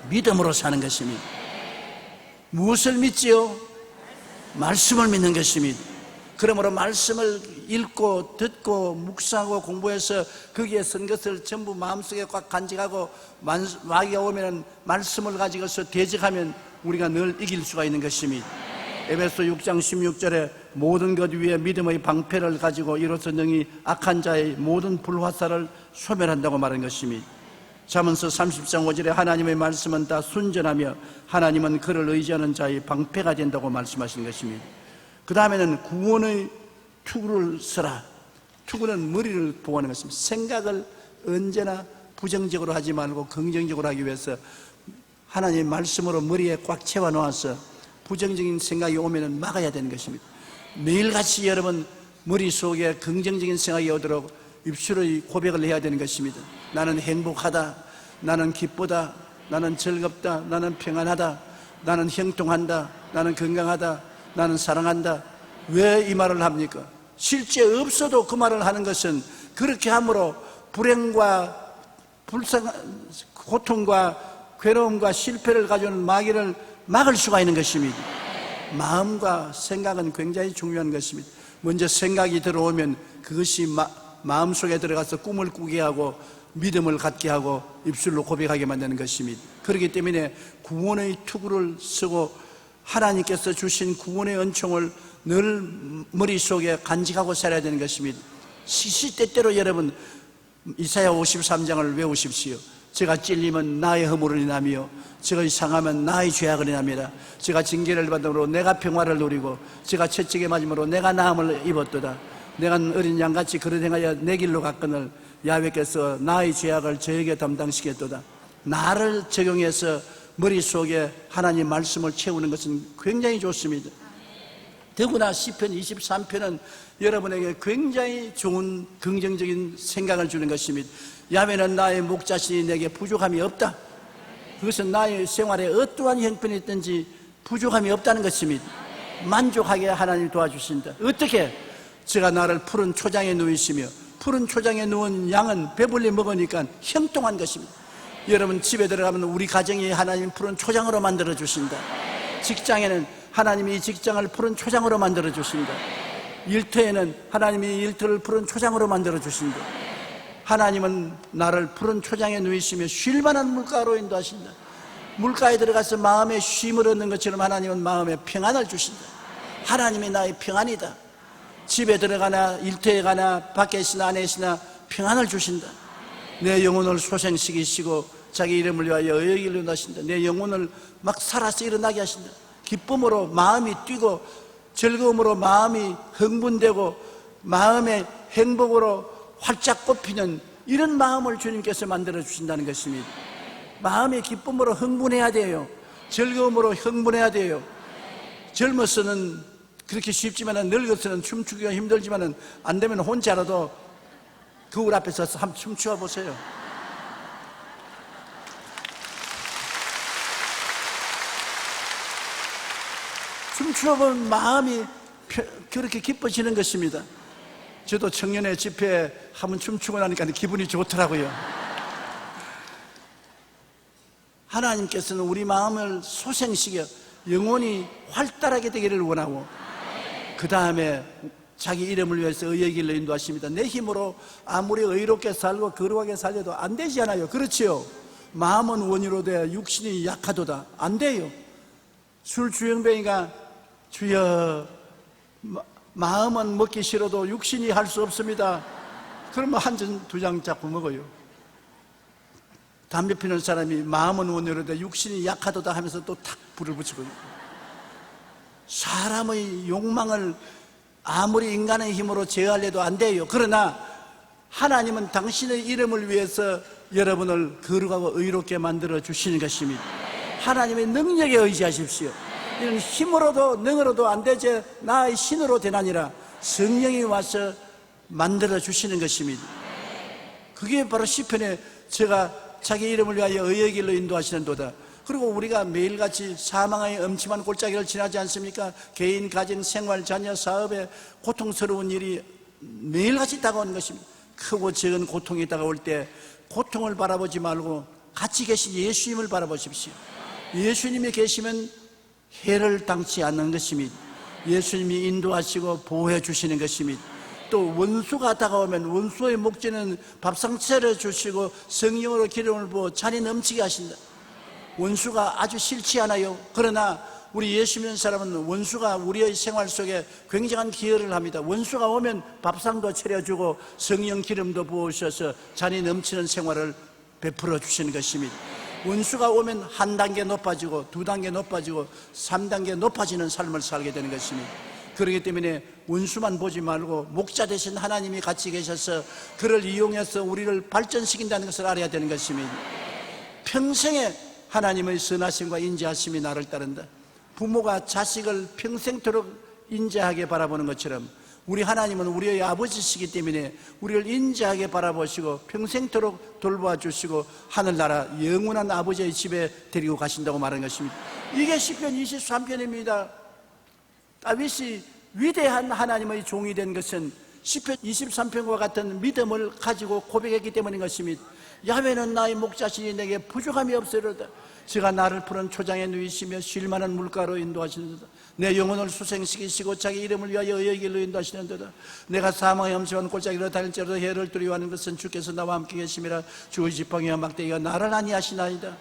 믿음으로 사는 것입니다. 무엇을 믿지요? 말씀을 믿는 것입니다. 그러므로 말씀을 읽고 듣고 묵상하고 공부해서 거기에 쓴 것을 전부 마음속에 꽉 간직하고 마귀가 오면 말씀을 가지고서 대적하면 우리가 늘 이길 수가 있는 것입니다. 에베소 6장 16절에 모든 것 위에 믿음의 방패를 가지고 이로써 능히 악한 자의 모든 불화살을 소멸한다고 말한 것입니다. 잠언서 30장 5절에 하나님의 말씀은 다 순전하며 하나님은 그를 의지하는 자의 방패가 된다고 말씀하신 것입니다. 그 다음에는 구원의 투구를 써라. 투구는 머리를 보호하는 것입니다. 생각을 언제나 부정적으로 하지 말고 긍정적으로 하기 위해서 하나님의 말씀으로 머리에 꽉 채워 놓아서 부정적인 생각이 오면 막아야 되는 것입니다. 매일같이 여러분 머릿속에 긍정적인 생각이 오도록 입술로 고백을 해야 되는 것입니다. 나는 행복하다, 나는 기쁘다, 나는 즐겁다, 나는 평안하다, 나는 형통한다, 나는 건강하다, 나는 사랑한다. 왜 이 말을 합니까? 실제 없어도 그 말을 하는 것은 그렇게 함으로 불행과 고통과 괴로움과 실패를 가져오는 마귀를 막을 수가 있는 것입니다. 마음과 생각은 굉장히 중요한 것입니다. 먼저 생각이 들어오면 그것이 마음속에 들어가서 꿈을 꾸게 하고 믿음을 갖게 하고 입술로 고백하게 만드는 것입니다. 그렇기 때문에 구원의 투구를 쓰고 하나님께서 주신 구원의 은총을 늘 머릿속에 간직하고 살아야 되는 것입니다. 시시때때로 여러분 이사야 53장을 외우십시오. 제가 찔리면 나의 허물을 인하며 제가 상하면 나의 죄악을 인함이라. 제가 징계를 받음으로 내가 평화를 누리고 제가 채찍에 맞음으로 내가 나음을 입었도다. 내가 어린 양같이 그릇 행하여 내 길로 갔거늘 야훼께서 나의 죄악을 저에게 담당시켰도다. 나를 적용해서 머릿속에 하나님 말씀을 채우는 것은 굉장히 좋습니다. 더구나 시편 23편은 여러분에게 굉장히 좋은 긍정적인 생각을 주는 것입니다. 야훼는 나의 목자시니 내게 부족함이 없다. 그것은 나의 생활에 어떠한 형편이 있든지 부족함이 없다는 것입니다. 만족하게 하나님이 도와주신다. 어떻게? 제가 나를 푸른 초장에 누이시며 푸른 초장에 누운 양은 배불리 먹으니까 형통한 것입니다. 여러분 집에 들어가면 우리 가정이 하나님 푸른 초장으로 만들어 주신다. 직장에는 하나님이 이 직장을 푸른 초장으로 만들어 주신다. 일터에는 하나님이 일터를 푸른 초장으로 만들어 주신다. 하나님은 나를 푸른 초장에 누이시며 쉴만한 물가로 인도하신다. 물가에 들어가서 마음에 쉼을 얻는 것처럼 하나님은 마음에 평안을 주신다. 하나님이 나의 평안이다. 집에 들어가나 일터에 가나 밖에 있으나 안에 있으나 평안을 주신다. 내 영혼을 소생시키시고 자기 이름을 위하여 의를 인도하신다. 내 영혼을 막 살아서 일어나게 하신다. 기쁨으로 마음이 뛰고 즐거움으로 마음이 흥분되고 마음의 행복으로 활짝 꽃피는 이런 마음을 주님께서 만들어 주신다는 것입니다. 마음의 기쁨으로 흥분해야 돼요. 즐거움으로 흥분해야 돼요. 젊어서는 그렇게 쉽지만 늙어서는 춤추기가 힘들지만 안 되면 혼자라도 거울 앞에 서서 한번 춤추어 보세요. 춤추어보면 마음이 그렇게 기뻐지는 것입니다. 저도 청년의 집회에 한번 춤추고 나니까 기분이 좋더라고요. 하나님께서는 우리 마음을 소생시켜 영혼이 활달하게 되기를 원하고 그 다음에 자기 이름을 위해서 의의 길로 인도하십니다. 내 힘으로 아무리 의롭게 살고 거룩하게 살려도 안 되지 않아요. 그렇지요? 마음은 원유로 돼 육신이 약하도다. 안 돼요. 술 주영뱅이가 주여 마음은 먹기 싫어도 육신이 할 수 없습니다. 그러면 한 잔 두 장 자꾸 먹어요. 담배 피는 사람이 마음은 원유로 돼 육신이 약하도다 하면서 또 탁 불을 붙이고 있고. 사람의 욕망을 아무리 인간의 힘으로 제어하려도 안 돼요. 그러나 하나님은 당신의 이름을 위해서 여러분을 거룩하고 의롭게 만들어 주시는 것입니다. 하나님의 능력에 의지하십시오. 이런 힘으로도 능으로도 안 되지 나의 신으로 되나니라. 성령이 와서 만들어 주시는 것입니다. 그게 바로 시편에 제가 자기 이름을 위하여 의의 길로 인도하시는 도다. 그리고 우리가 매일같이 사망의 엄침한 골짜기를 지나지 않습니까? 개인, 가정, 생활, 자녀, 사업에 고통스러운 일이 매일같이 다가오는 것입니다. 크고 적은 고통이 다가올 때 고통을 바라보지 말고 같이 계신 예수님을 바라보십시오. 예수님이 계시면 해를 당치 않는 것입니다. 예수님이 인도하시고 보호해 주시는 것입니다. 또 원수가 다가오면 원수의 목전에는 밥상 차려주시고 성령으로 기름을 부어 잔이 넘치게 하신다. 원수가 아주 싫지 않아요. 그러나 우리 예수 믿는 사람은 원수가 우리의 생활 속에 굉장한 기여를 합니다. 원수가 오면 밥상도 차려주고 성령 기름도 부으셔서 잔이 넘치는 생활을 베풀어 주시는 것입니다. 원수가 오면 한 단계 높아지고 두 단계 높아지고 3단계 높아지는 삶을 살게 되는 것입니다. 그렇기 때문에 원수만 보지 말고 목자 되신 하나님이 같이 계셔서 그를 이용해서 우리를 발전시킨다는 것을 알아야 되는 것입니다. 평생에 하나님의 선하심과 인자하심이 나를 따른다. 부모가 자식을 평생토록 인자하게 바라보는 것처럼 우리 하나님은 우리의 아버지시기 때문에 우리를 인자하게 바라보시고 평생토록 돌보아 주시고 하늘나라 영원한 아버지의 집에 데리고 가신다고 말하는 것입니다. 이게 시편 23편입니다. 다윗이 위대한 하나님의 종이 된 것은 시편 23편과 같은 믿음을 가지고 고백했기 때문인 것입니다. 야훼는 나의 목자시니 내게 부족함이 없으리로다. 제가 나를 푸른 초장에 누이시며 쉴만한 물가로 인도하시는도다. 내 영혼을 수생시키시고 자기 이름을 위하여 의의 길로 인도하시는도다. 내가 사망의 엄청한 골짜기로 다닐지라도 해를 두려워하는 것은 주께서 나와 함께 계심이라. 주의 지팡이와 막대기가 나를 안위하시나이다.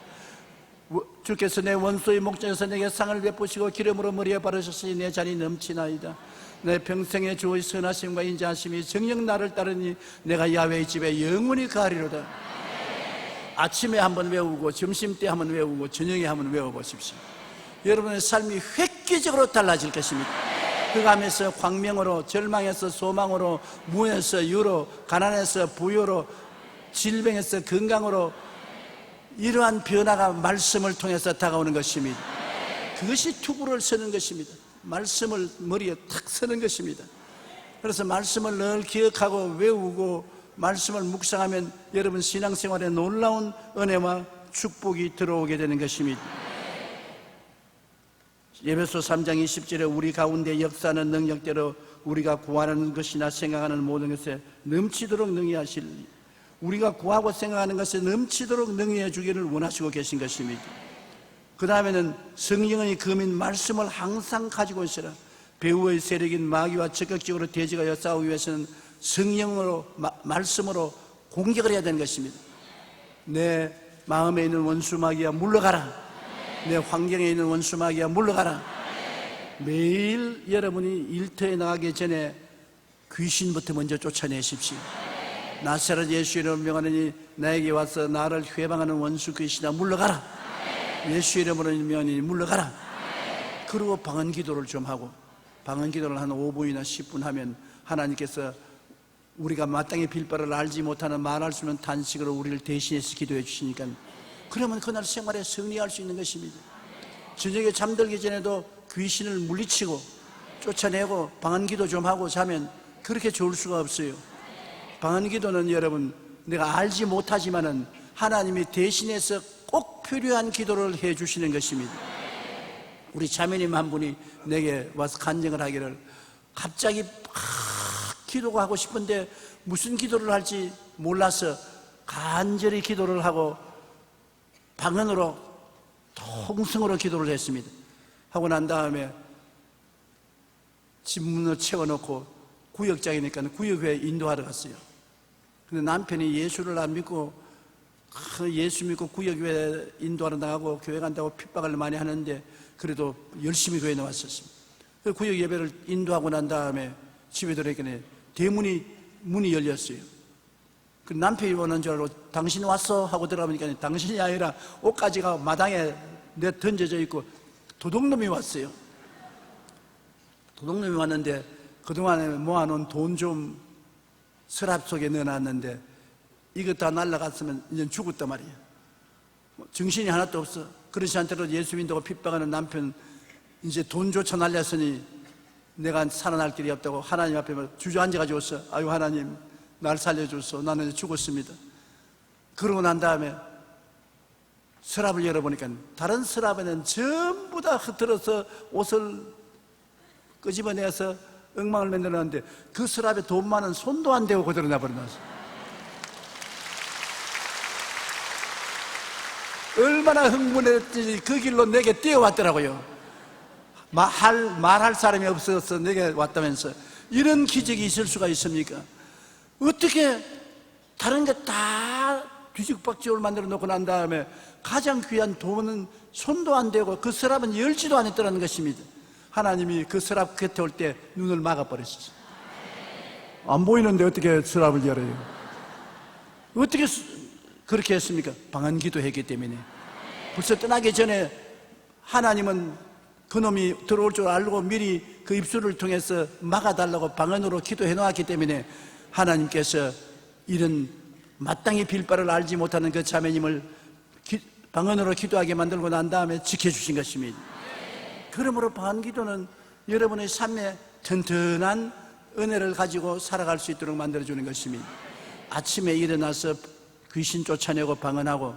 주께서 내 원수의 목전에서 내게 상을 베푸시고 기름으로 머리에 바르셨으니 내 잔이 넘치나이다. 내 평생의 주의 선하심과 인자하심이 정녕 나를 따르니 내가 야훼의 집에 영원히 가리로다. 아침에 한번 외우고 점심때 한번 외우고 저녁에 한번 외워보십시오. 여러분의 삶이 획기적으로 달라질 것입니다. 흑암에서 광명으로, 절망에서 소망으로, 무에서 유로, 가난에서 부유로, 질병에서 건강으로, 이러한 변화가 말씀을 통해서 다가오는 것입니다. 그것이 투구를 서는 것입니다. 말씀을 머리에 탁 서는 것입니다. 그래서 말씀을 늘 기억하고 외우고 말씀을 묵상하면 여러분 신앙생활에 놀라운 은혜와 축복이 들어오게 되는 것입니다. 에베소 3장 20절에 우리 가운데 역사하는 능력대로 우리가 구하는 것이나 생각하는 모든 것에 넘치도록 능히 하실, 우리가 구하고 생각하는 것에 넘치도록 능히 해주기를 원하시고 계신 것입니다. 그 다음에는 성령의 검인 말씀을 항상 가지고 있으라. 배후의 세력인 마귀와 적극적으로 대적하여 싸우기 위해서는 성령으로, 말씀으로 공격을 해야 되는 것입니다. 내 마음에 있는 원수 마귀야 물러가라. 내 환경에 있는 원수 마귀야 물러가라. 매일 여러분이 일터에 나가기 전에 귀신부터 먼저 쫓아내십시오. 나사렛 예수 이름으로 명하노니 나에게 와서 나를 회방하는 원수 귀신아 물러가라. 예수 이름으로 명하노니 물러가라. 그리고 방언 기도를 좀 하고, 방언 기도를 한 5분이나 10분 하면 하나님께서 우리가 마땅히 빌 바를 알지 못하는 말할 수 없는 탄식으로 우리를 대신해서 기도해 주시니까 그러면 그날 생활에 승리할 수 있는 것입니다. 저녁에 잠들기 전에도 귀신을 물리치고 쫓아내고 방언 기도 좀 하고 자면 그렇게 좋을 수가 없어요. 방언 기도는 여러분 내가 알지 못하지만은 하나님이 대신해서 꼭 필요한 기도를 해 주시는 것입니다. 우리 자매님 한 분이 내게 와서 간증을 하기를 갑자기 기도가 하고 싶은데 무슨 기도를 할지 몰라서 간절히 기도를 하고 방언으로 통성으로 기도를 했습니다. 하고 난 다음에 집문을 채워놓고 구역장이니까 구역회에 인도하러 갔어요. 근데 남편이 예수를 안 믿고 예수 믿고 구역교회 인도하러 나가고 교회 간다고 핍박을 많이 하는데 그래도 열심히 교회에 나왔었습니다. 구역 예배를 인도하고 난 다음에 집에 들어가니까 문이 열렸어요. 그 남편이 오는 줄 알고 당신 왔어? 하고 들어가니까 당신이 아니라 옷가지가 마당에 던져져 있고 도둑놈이 왔어요. 도둑놈이 왔는데 그동안에 모아놓은 돈 좀 서랍 속에 넣어놨는데 이거 다 날라갔으면 이제 죽었단 말이에요. 정신이 하나도 없어. 그렇지 않더라도 예수 믿다고 핍박하는 남편 이제 돈조차 날렸으니 내가 살아날 길이 없다고 하나님 앞에 주저앉아가지고 있어. 아유 하나님 날 살려줬어. 나는 이제 죽었습니다. 그러고 난 다음에 서랍을 열어보니까 다른 서랍에는 전부 다 흐트러서 옷을 끄집어내서 엉망을 만들었는데 그 서랍에 돈 많은 손도 안 대고 그대로 놔버려놨어. 얼마나 흥분했지. 그 길로 내게 뛰어왔더라고요. 말할 사람이 없어서 내게 왔다면서. 이런 기적이 있을 수가 있습니까? 어떻게 다른 게 다 뒤죽박죽을 만들어 놓고 난 다음에 가장 귀한 돈은 손도 안 대고 그 서랍은 열지도 않았다는 것입니다. 하나님이 그 서랍 곁에 올 때 눈을 막아버렸어요. 안 보이는데 어떻게 서랍을 열어요? 어떻게 그렇게 했습니까? 방언 기도했기 때문에. 벌써 떠나기 전에 하나님은 그놈이 들어올 줄 알고 미리 그 입술을 통해서 막아달라고 방언으로 기도해 놓았기 때문에 하나님께서 이런 마땅히 빌 바를 알지 못하는 그 자매님을 방언으로 기도하게 만들고 난 다음에 지켜주신 것입니다. 그러므로 반기도는 여러분의 삶에 튼튼한 은혜를 가지고 살아갈 수 있도록 만들어주는 것입니다. 아침에 일어나서 귀신 쫓아내고 방언하고,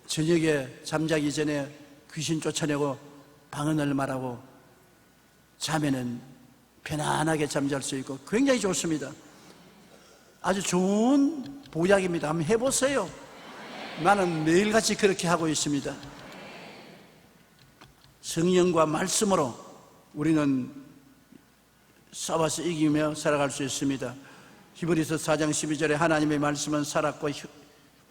저녁에 잠자기 전에 귀신 쫓아내고 방언을 말하고, 자면은 편안하게 잠잘 수 있고 굉장히 좋습니다. 아주 좋은 보약입니다. 한번 해보세요. 나는 매일같이 그렇게 하고 있습니다. 성령과 말씀으로 우리는 싸워서 이기며 살아갈 수 있습니다. 히브리서 4장 12절에 하나님의 말씀은 살았고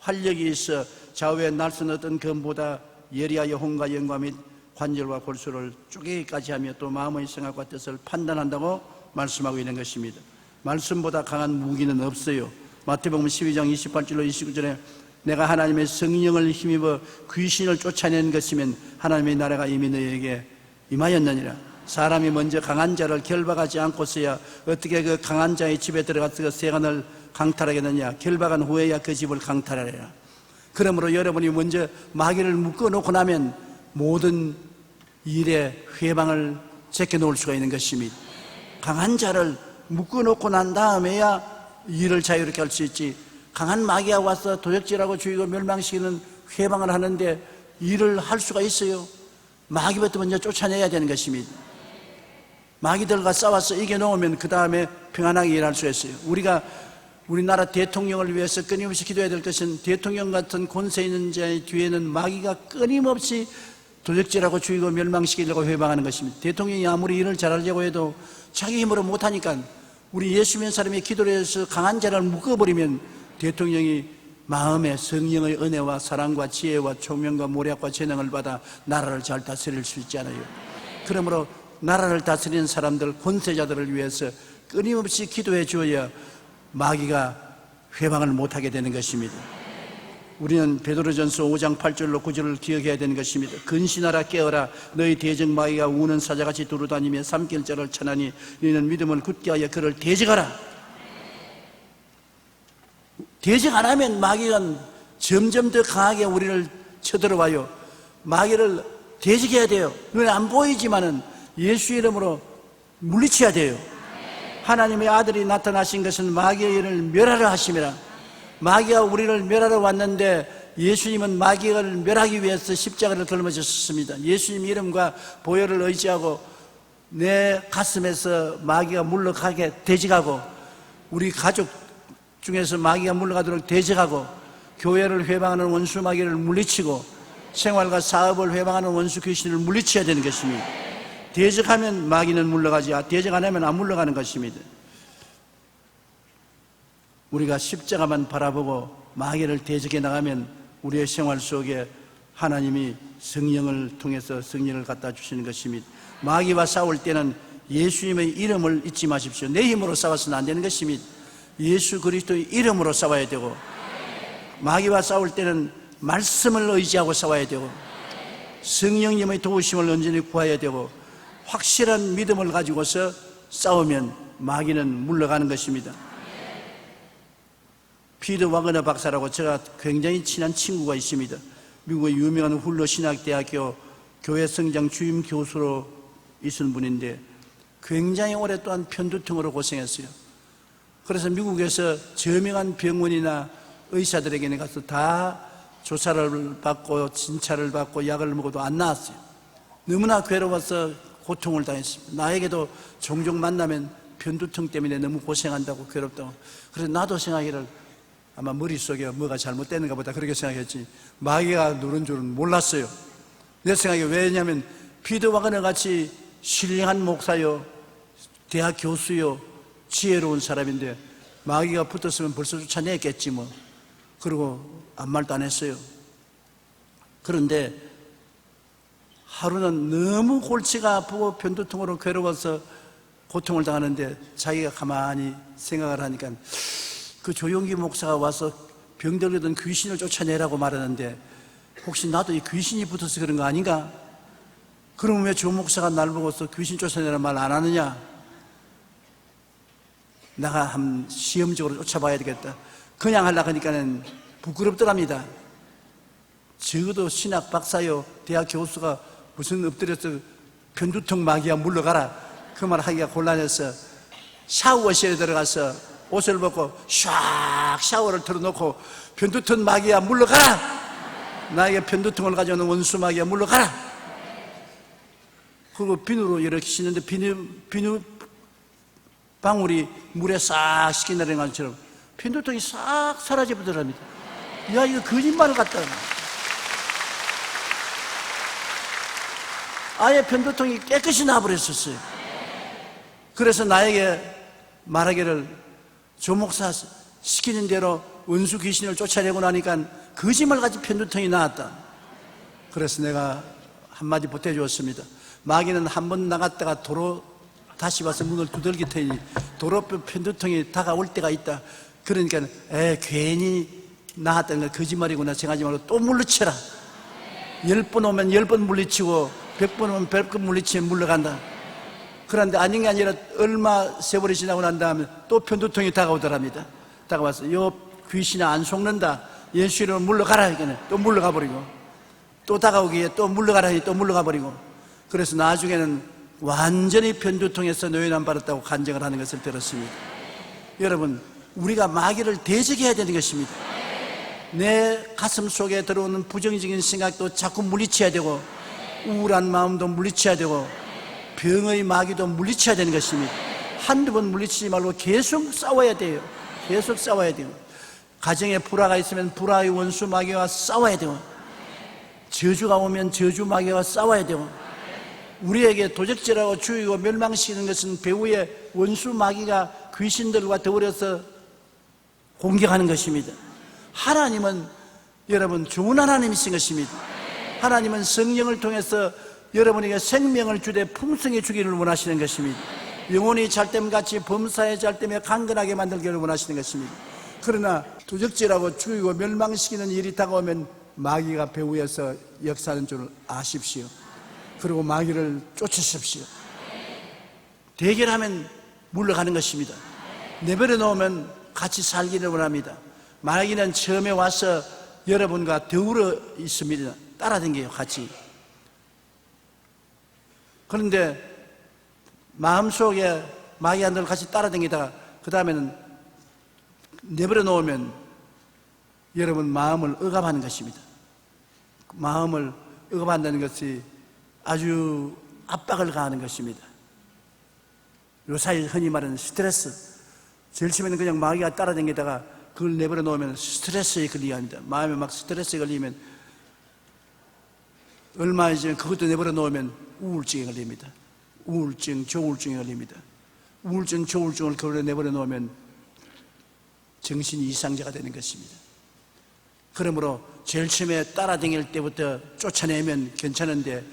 활력이 있어 좌우에 날선 어떤 검보다 예리하여 혼과 영과 및 관절과 골수를 쪼개기까지 하며 또 마음의 생각과 뜻을 판단한다고 말씀하고 있는 것입니다. 말씀보다 강한 무기는 없어요. 마태복음 12장 28절로 29절에 내가 하나님의 성령을 힘입어 귀신을 쫓아낸 것이면 하나님의 나라가 이미 너희에게 임하였느니라. 사람이 먼저 강한 자를 결박하지 않고서야 어떻게 그 강한 자의 집에 들어가서 그 세간을 강탈하겠느냐. 결박한 후에야 그 집을 강탈하리라. 그러므로 여러분이 먼저 마귀를 묶어놓고 나면 모든 일에 회방을 제껴놓을 수가 있는 것입니다. 강한 자를 묶어놓고 난 다음에야 일을 자유롭게 할 수 있지. 강한 마귀가 와서 도적질하고 죽이고 멸망시키는 회방을 하는데 일을 할 수가 있어요? 마귀부터 먼저 쫓아내야 되는 것입니다. 마귀들과 싸워서 이겨놓으면 그 다음에 평안하게 일할 수 있어요. 우리가 우리나라 대통령을 위해서 끊임없이 기도해야 될 것은 대통령 같은 권세 있는 자의 뒤에는 마귀가 끊임없이 도적질하고 죽이고 멸망시키려고 회방하는 것입니다. 대통령이 아무리 일을 잘하려고 해도 자기 힘으로 못하니까 우리 예수 믿는 사람이 기도를 해서 강한 자를 묶어버리면 대통령이 마음에 성령의 은혜와 사랑과 지혜와 총명과 모략과 재능을 받아 나라를 잘 다스릴 수 있지 않아요. 그러므로 나라를 다스리는 사람들, 권세자들을 위해서 끊임없이 기도해 주어야 마귀가 회방을 못하게 되는 것입니다. 우리는 베드로전서 5장 8절로 9절을 기억해야 되는 것입니다. 근신하라 깨어라 너희 대적 마귀가 우는 사자같이 두루다니며 삼킬 자를 쳐나니 너희는 믿음을 굳게 하여 그를 대적하라. 대적 안 하면 마귀가 점점 더 강하게 우리를 쳐들어와요. 마귀를 대적해야 돼요. 눈에 안 보이지만은 예수 이름으로 물리쳐야 돼요. 하나님의 아들이 나타나신 것은 마귀의 일을 멸하려 하심이라. 마귀가 우리를 멸하러 왔는데 예수님은 마귀를 멸하기 위해서 십자가를 걸머졌습니다. 예수님 이름과 보혈을 의지하고 내 가슴에서 마귀가 물러가게 대적하고, 우리 가족 중에서 마귀가 물러가도록 대적하고, 교회를 회방하는 원수 마귀를 물리치고 생활과 사업을 회방하는 원수 귀신을 물리쳐야 되는 것입니다. 대적하면 마귀는 물러가지, 대적 안 하면 안 물러가는 것입니다. 우리가 십자가만 바라보고 마귀를 대적해 나가면 우리의 생활 속에 하나님이 성령을 통해서 승리를 갖다 주시는 것입니다. 마귀와 싸울 때는 예수님의 이름을 잊지 마십시오. 내 힘으로 싸워서는 안 되는 것입니다. 예수 그리스도의 이름으로 싸워야 되고, 마귀와 싸울 때는 말씀을 의지하고 싸워야 되고, 성령님의 도우심을 온전히 구해야 되고, 확실한 믿음을 가지고서 싸우면 마귀는 물러가는 것입니다. 피터 와그너 박사라고 제가 굉장히 친한 친구가 있습니다. 미국의 유명한 훌러 신학대학교 교회 성장 주임 교수로 있은 분인데 굉장히 오랫동안 편두통으로 고생했어요. 그래서 미국에서 저명한 병원이나 의사들에게는 가서 다 조사를 받고 진찰을 받고 약을 먹어도 안 나았어요. 너무나 괴로워서 고통을 당했습니다. 나에게도 종종 만나면 편두통 때문에 너무 고생한다고 괴롭다고. 그래서 나도 생각하기를 아마 머릿속에 뭐가 잘못되는가 보다 그렇게 생각했지, 마귀가 누른 줄은 몰랐어요. 내 생각에. 왜냐하면 피터 와그너 같이 신령한 목사요, 대학 교수요, 지혜로운 사람인데 마귀가 붙었으면 벌써 쫓아냈겠지 뭐. 그리고 아무 말도 안 했어요. 그런데 하루는 너무 골치가 아프고 편두통으로 괴로워서 고통을 당하는데 자기가 가만히 생각을 하니까 그 조용기 목사가 와서 병들던 귀신을 쫓아내라고 말하는데 혹시 나도 이 귀신이 붙어서 그런 거 아닌가? 그러면 왜 조 목사가 날 보고서 귀신 쫓아내라는 말 안 하느냐? 내가 한번 시험적으로 쫓아봐야 되겠다. 그냥 하려고 하니까는 부끄럽더랍니다. 적어도 신학 박사요, 대학 교수가 무슨 엎드려서 편두통 마귀야 물러가라. 그 말 하기가 곤란해서 샤워실에 들어가서 옷을 벗고 샥 샤워를 틀어놓고 편두통 마귀야 물러가라. 나에게 편두통을 가져오는 원수 마귀야 물러가라. 그거 비누로 이렇게 씻는데 비누 방울이 물에 싹 식히내리는 것처럼 편두통이 싹 사라져버립니다. 야, 이거 거짓말을 갖다. 아예 편두통이 깨끗이 나버렸었어요. 그래서 나에게 말하기를 조목사 시키는 대로 원수 귀신을 쫓아내고 나니까 거짓말같이 편두통이 나왔다. 그래서 내가 한마디 보태주었습니다. 마귀는 한 번 나갔다가 도로 다시 와서 문을 두들길 테니 도로 편두통이 다가올 때가 있다. 그러니까 괜히 나왔다는 건 거짓말이구나 생각하지 말고 또 물리쳐라. 10번 오면 10번 물리치고 100번 오면 100번 물리치면 물러간다. 그런데 아닌 게 아니라 얼마 세월이 지나고 난 다음에 또 편두통이 다가오더랍니다. 다가와서 요 귀신이 안 속는다. 예수 이름으로 물러가라. 이거는 또 물러가 버리고 또 다가오기에 또 물러가라 하니 또 물러가 버리고 그래서 나중에는 완전히 편두통에서 노인안 받았다고 간증을 하는 것을 들었습니다. 여러분, 우리가 마귀를 대적해야 되는 것입니다. 내 가슴 속에 들어오는 부정적인 생각도 자꾸 물리쳐야 되고 우울한 마음도 물리쳐야 되고 병의 마귀도 물리쳐야 되는 것입니다. 한두 번 물리치지 말고 계속 싸워야 돼요. 계속 싸워야 돼요. 가정에 불화가 있으면 불화의 원수 마귀와 싸워야 되고 저주가 오면 저주 마귀와 싸워야 되고 우리에게 도적질하고 죽이고 멸망시키는 것은 배후의 원수 마귀가 귀신들과 더불어서 공격하는 것입니다. 하나님은 여러분 좋은 하나님이신 것입니다. 하나님은 성령을 통해서 여러분에게 생명을 주되 풍성히 주기를 원하시는 것입니다. 영혼이 잘됨같이 범사의 잘됨에 강건하게 만들기를 원하시는 것입니다. 그러나 도적질하고 죽이고 멸망시키는 일이 다가오면 마귀가 배후에서 역사하는 줄 아십시오. 그리고 마귀를 쫓으십시오. 대결하면 물러가는 것입니다. 내버려 놓으면 같이 살기를 원합니다. 마귀는 처음에 와서 여러분과 더불어 있습니다. 따라다녀요, 같이. 그런데 마음속에 마귀한들 같이 따라다니다가 그 다음에는 내버려 놓으면 여러분 마음을 억압하는 것입니다. 마음을 억압한다는 것이 아주 압박을 가하는 것입니다. 요사이 흔히 말하는 스트레스. 제일 처음에는 그냥 마귀가 따라다니다가 그걸 내버려 놓으면 스트레스에 걸리게 합니다. 마음에 막 스트레스에 걸리면 얼마 전에 그것도 내버려 놓으면 우울증에 걸립니다. 우울증, 조울증에 걸립니다. 우울증, 조울증을 그걸 내버려 놓으면 정신이 이상자가 되는 것입니다. 그러므로 제일 처음에 따라다닐 때부터 쫓아내면 괜찮은데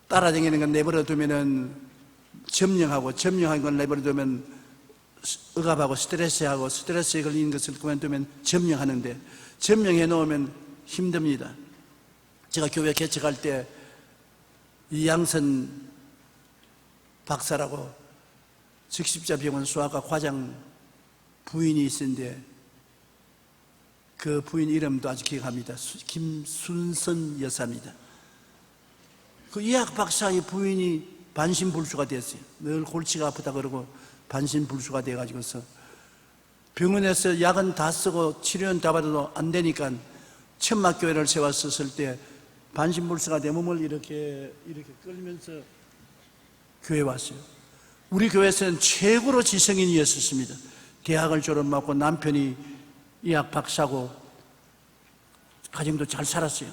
따라다니는 건 내버려 두면은 점령하고 점령한 건 내버려 두면 억압하고 스트레스하고 스트레스에 걸리는 것을 그만두면 점령하는데 점령해 놓으면 힘듭니다. 제가 교회 개척할 때 이양선 박사라고 적십자병원 수학과 과장 부인이 있었는데 그 부인 이름도 아주 기억합니다. 김순선 여사입니다. 그 의학 박사의 부인이 반신불수가 됐어요. 늘 골치가 아프다 그러고 반신불수가 돼가지고서 병원에서 약은 다 쓰고 치료는 다 받아도 안 되니까 천막교회를 세웠었을 때 반신불수가 내 몸을 이렇게 끌면서 교회에 왔어요. 우리 교회에서는 최고로 지성인이었습니다. 대학을 졸업하고 남편이 의학 박사고 가정도 잘 살았어요.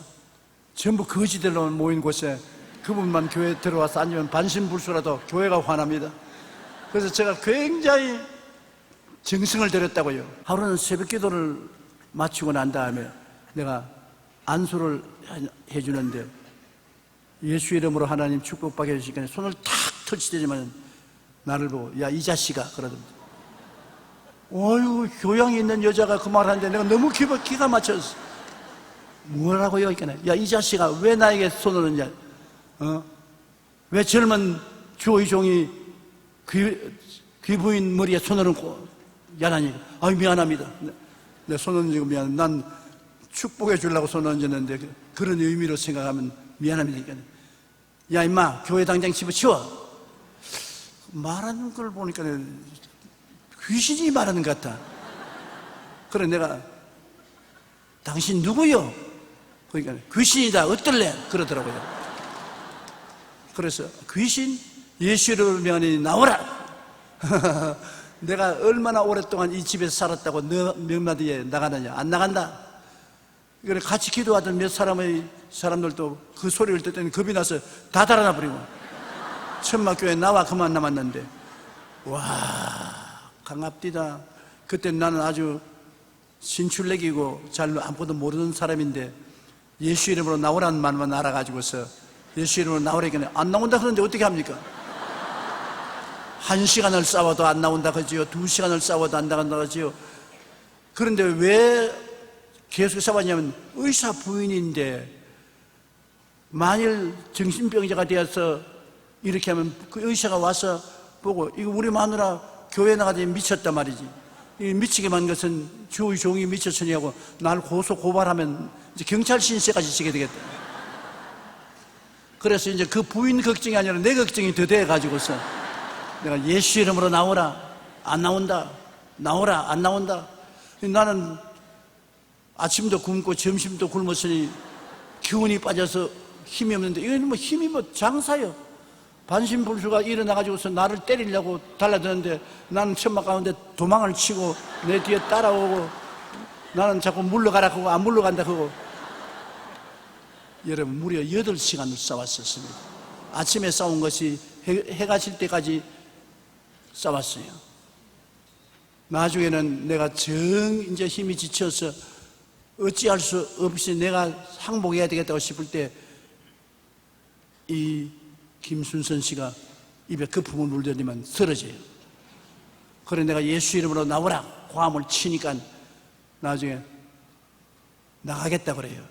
전부 거지들로 모인 곳에 그분만 교회에 들어와서 앉으면 반신불수라도 교회가 화납니다. 그래서 제가 굉장히 정성을 들였다고요. 하루는 새벽 기도를 마치고 난 다음에 내가 안수를 해주는데 예수 이름으로 하나님 축복받게 해주시니까 손을 탁 터치되지만 나를 보고 야 이 자식아 그러던데 어휴 교양이 있는 여자가 그 말하는데 내가 너무 기가 막혔어. 뭐라고요? 야 이 자식아 왜 나에게 손을 얹냐? 왜 젊은 주의 종이 귀부인 머리에 손을 얹고 야나니 아유 미안합니다. 내 손 얹고 미안. 난 축복해 주려고 손 얹었는데 그런 의미로 생각하면 미안합니다. 야 임마 교회 당장 집어치워. 말하는 걸 보니까 귀신이 말하는 것 같아. 그래 내가 당신 누구요? 그러니까 귀신이다 어떨래? 그러더라고요. 그래서 귀신? 예수 이름으로 명하니 나오라. 내가 얼마나 오랫동안 이 집에서 살았다고 너 명나디에 나가느냐? 안 나간다. 그래 같이 기도하던 몇 사람들도 그 소리를 듣더니 겁이 나서 다 달아나 버리고 천막교회 나와 그만 남았는데 와 강압디다. 그때 나는 아주 신출내기고 잘 아무것도 모르는 사람인데 예수 이름으로 나오라는 말만 알아가지고서 예수 이름으로 나오라니까 안 나온다 그러는데 어떻게 합니까? 1시간을 싸워도 안 나온다 그러지요. 2시간을 싸워도 안 나간다 그러지요. 그런데 왜 계속 싸웠냐면 의사 부인인데 만일 정신병자가 되어서 이렇게 하면 그 의사가 와서 보고 이거 우리 마누라 교회 나가더니 미쳤단 말이지. 이 미치게 만 것은 주의 종이 미쳤으냐고 날 고소고발하면 이제 경찰 신세까지 지게 되겠다. 그래서 이제 그 부인 걱정이 아니라 내 걱정이 더 돼가지고서 내가 예수 이름으로 나오라. 안 나온다. 나오라. 안 나온다. 나는 아침도 굶고 점심도 굶었으니 기운이 빠져서 힘이 없는데 이건 뭐 힘이 뭐 장사요. 반신불수가 일어나가지고서 나를 때리려고 달라드는데 나는 천막 가운데 도망을 치고 내 뒤에 따라오고 나는 자꾸 물러가라 하고 안 물러간다 하고. 여러분 무려 8시간을 싸웠었습니다. 아침에 싸운 것이 해가 질 때까지 싸웠어요. 나중에는 내가 이제 힘이 지쳐서 어찌할 수 없이 내가 항복해야 되겠다고 싶을 때 이 김순선 씨가 입에 거품을 물더니만 쓰러져요. 그래 내가 예수 이름으로 나오라 고함을 치니까 나중에 나가겠다 그래요.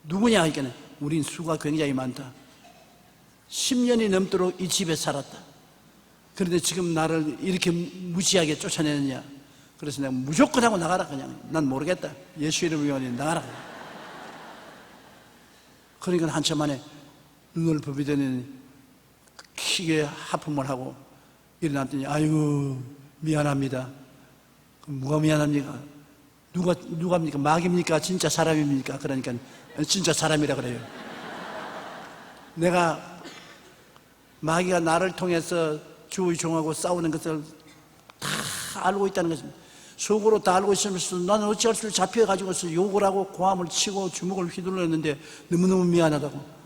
누구냐 하니까 우린 수가 굉장히 많다. 10년이 넘도록 이 집에 살았다. 그런데 지금 나를 이렇게 무시하게 쫓아내느냐. 그래서 내가 무조건 하고 나가라 그냥. 난 모르겠다. 예수 이름으로 나가라. 그러니까 한참 만에 눈을 부비더니 크게 하품을 하고 일어났더니 아이고 미안합니다. 뭐가 미안합니까? 누가입니까? 마귀입니까? 진짜 사람입니까? 그러니까 진짜 사람이라 그래요. 내가 마귀가 나를 통해서 주의 종하고 싸우는 것을 다 알고 있다는 것입니다. 속으로 다 알고 있으면서 나는 어찌할 수 잡혀가지고서 욕을 하고 고함을 치고 주먹을 휘둘렀는데 너무너무 미안하다고.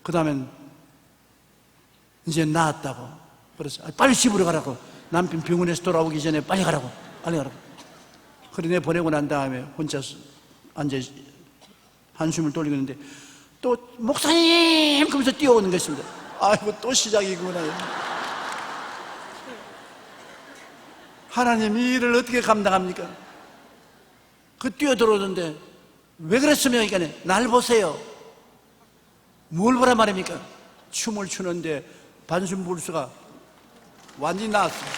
그 다음엔 이제 나았다고. 그래서 빨리 집으로 가라고. 남편 병원에서 돌아오기 전에 빨리 가라고. 빨리 가라고. 그래 내 보내고 난 다음에 혼자서 앉아 한숨을 돌리고 있는데 또 목사님 그러면서 뛰어오는 것입니다. 아이고 또 시작이구나. 하나님 이 일을 어떻게 감당합니까? 뛰어들어오는데 왜 그랬으면 그러니까 날 보세요. 뭘 보란 말입니까? 춤을 추는데 반신불수가 완전히 나왔어요.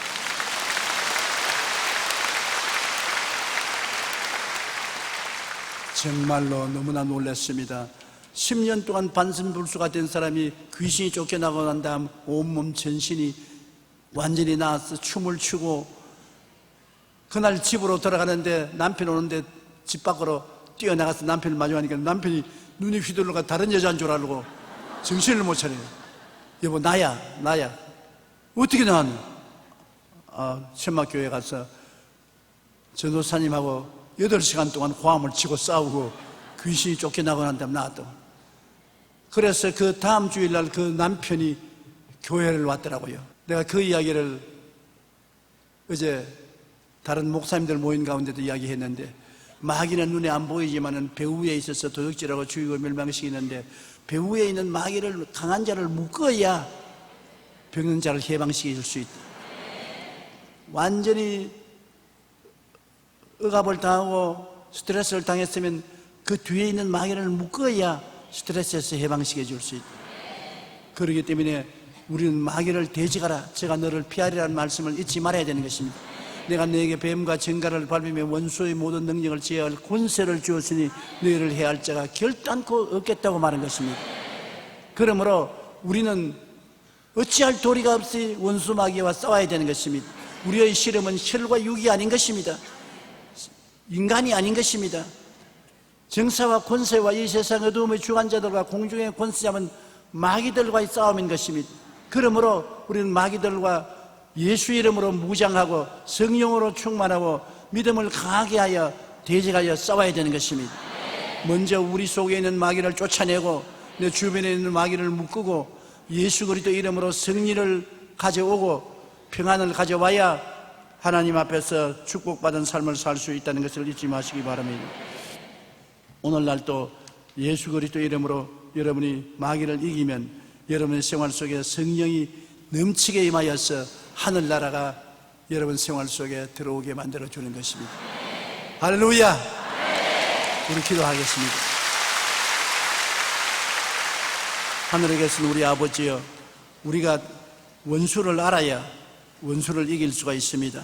정말로 너무나 놀랐습니다. 10년 동안 반신불수가 된 사람이 귀신이 쫓겨나고 난 다음 온몸 전신이 완전히 나와서 춤을 추고 그날 집으로 돌아가는데 남편 오는데 집 밖으로 뛰어나가서 남편을 마주하니까 남편이 눈이 휘둘러가 다른 여자인 줄 알고 정신을 못 차려요. 여보 나야 어떻게 나왔노? 천막교회 가서 전도사님하고 8시간 동안 고함을 치고 싸우고 귀신이 쫓겨나고 난 다음에 나왔다고. 그래서 그 다음 주일날 그 남편이 교회를 왔더라고요. 내가 그 이야기를 어제 다른 목사님들 모인 가운데도 이야기했는데 마귀는 눈에 안 보이지만은 배후에 있어서 도둑질하고 죽이고 멸망시키는데 배후에 있는 마귀를 강한 자를 묶어야 병든 자를 해방시킬 수 있다. 완전히 억압을 당하고 스트레스를 당했으면 그 뒤에 있는 마귀를 묶어야 스트레스에서 해방시켜 줄 수 있다. 그렇기 때문에 우리는 마귀를 대적하라. 제가 너를 피하리라는 말씀을 잊지 말아야 되는 것입니다. 내가 너에게 뱀과 정갈을 밟으며 원수의 모든 능력을 제어할 권세를 주었으니 너희를 해할 자가 결단코 없겠다고 말한 것입니다. 그러므로 우리는 어찌할 도리가 없이 원수 마귀와 싸워야 되는 것입니다. 우리의 씨름은 혈과 육이 아닌 것입니다. 인간이 아닌 것입니다. 정사와 권세와 이 세상 어두움의 주관자들과 공중의 권세 잡은 마귀들과의 싸움인 것입니다. 그러므로 우리는 마귀들과 예수 이름으로 무장하고 성령으로 충만하고 믿음을 강하게 하여 대적하여 싸워야 되는 것입니다. 먼저 우리 속에 있는 마귀를 쫓아내고 내 주변에 있는 마귀를 묶고 예수 그리스도 이름으로 승리를 가져오고 평안을 가져와야 하나님 앞에서 축복받은 삶을 살 수 있다는 것을 잊지 마시기 바랍니다. 오늘날 또 예수 그리스도 이름으로 여러분이 마귀를 이기면 여러분의 생활 속에 성령이 넘치게 임하여서 하늘나라가 여러분 생활 속에 들어오게 만들어주는 것입니다. 할렐루야! 우리 기도하겠습니다. 하늘에 계신 우리 아버지여, 우리가 원수를 알아야 원수를 이길 수가 있습니다.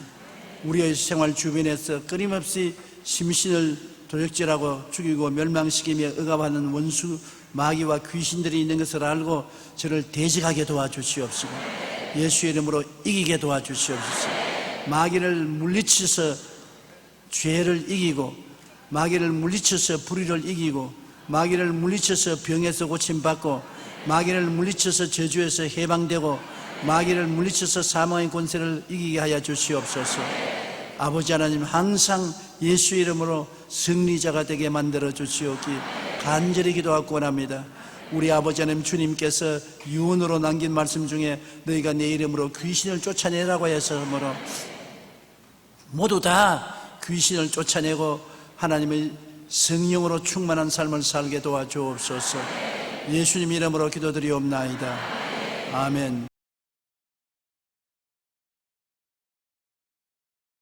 우리의 생활 주변에서 끊임없이 심신을 도적질하고 죽이고 멸망시키며 억압하는 원수 마귀와 귀신들이 있는 것을 알고 저를 대적하게 도와주시옵시고 예수의 이름으로 이기게 도와주시옵소서. 마귀를 물리쳐서 죄를 이기고 마귀를 물리쳐서 불의를 이기고 마귀를 물리쳐서 병에서 고침받고 마귀를 물리쳐서 저주에서 해방되고 마귀를 물리쳐서 사망의 권세를 이기게 하여 주시옵소서. 아버지 하나님, 항상 예수 이름으로 승리자가 되게 만들어 주시옵기 간절히 기도하고 원합니다. 우리 아버지 하나님, 주님께서 유언으로 남긴 말씀 중에 너희가 내 이름으로 귀신을 쫓아내라고 해서므로 모두 다 귀신을 쫓아내고 하나님의 성령으로 충만한 삶을 살게 도와주옵소서. 예수님 이름으로 기도드리옵나이다. 아멘.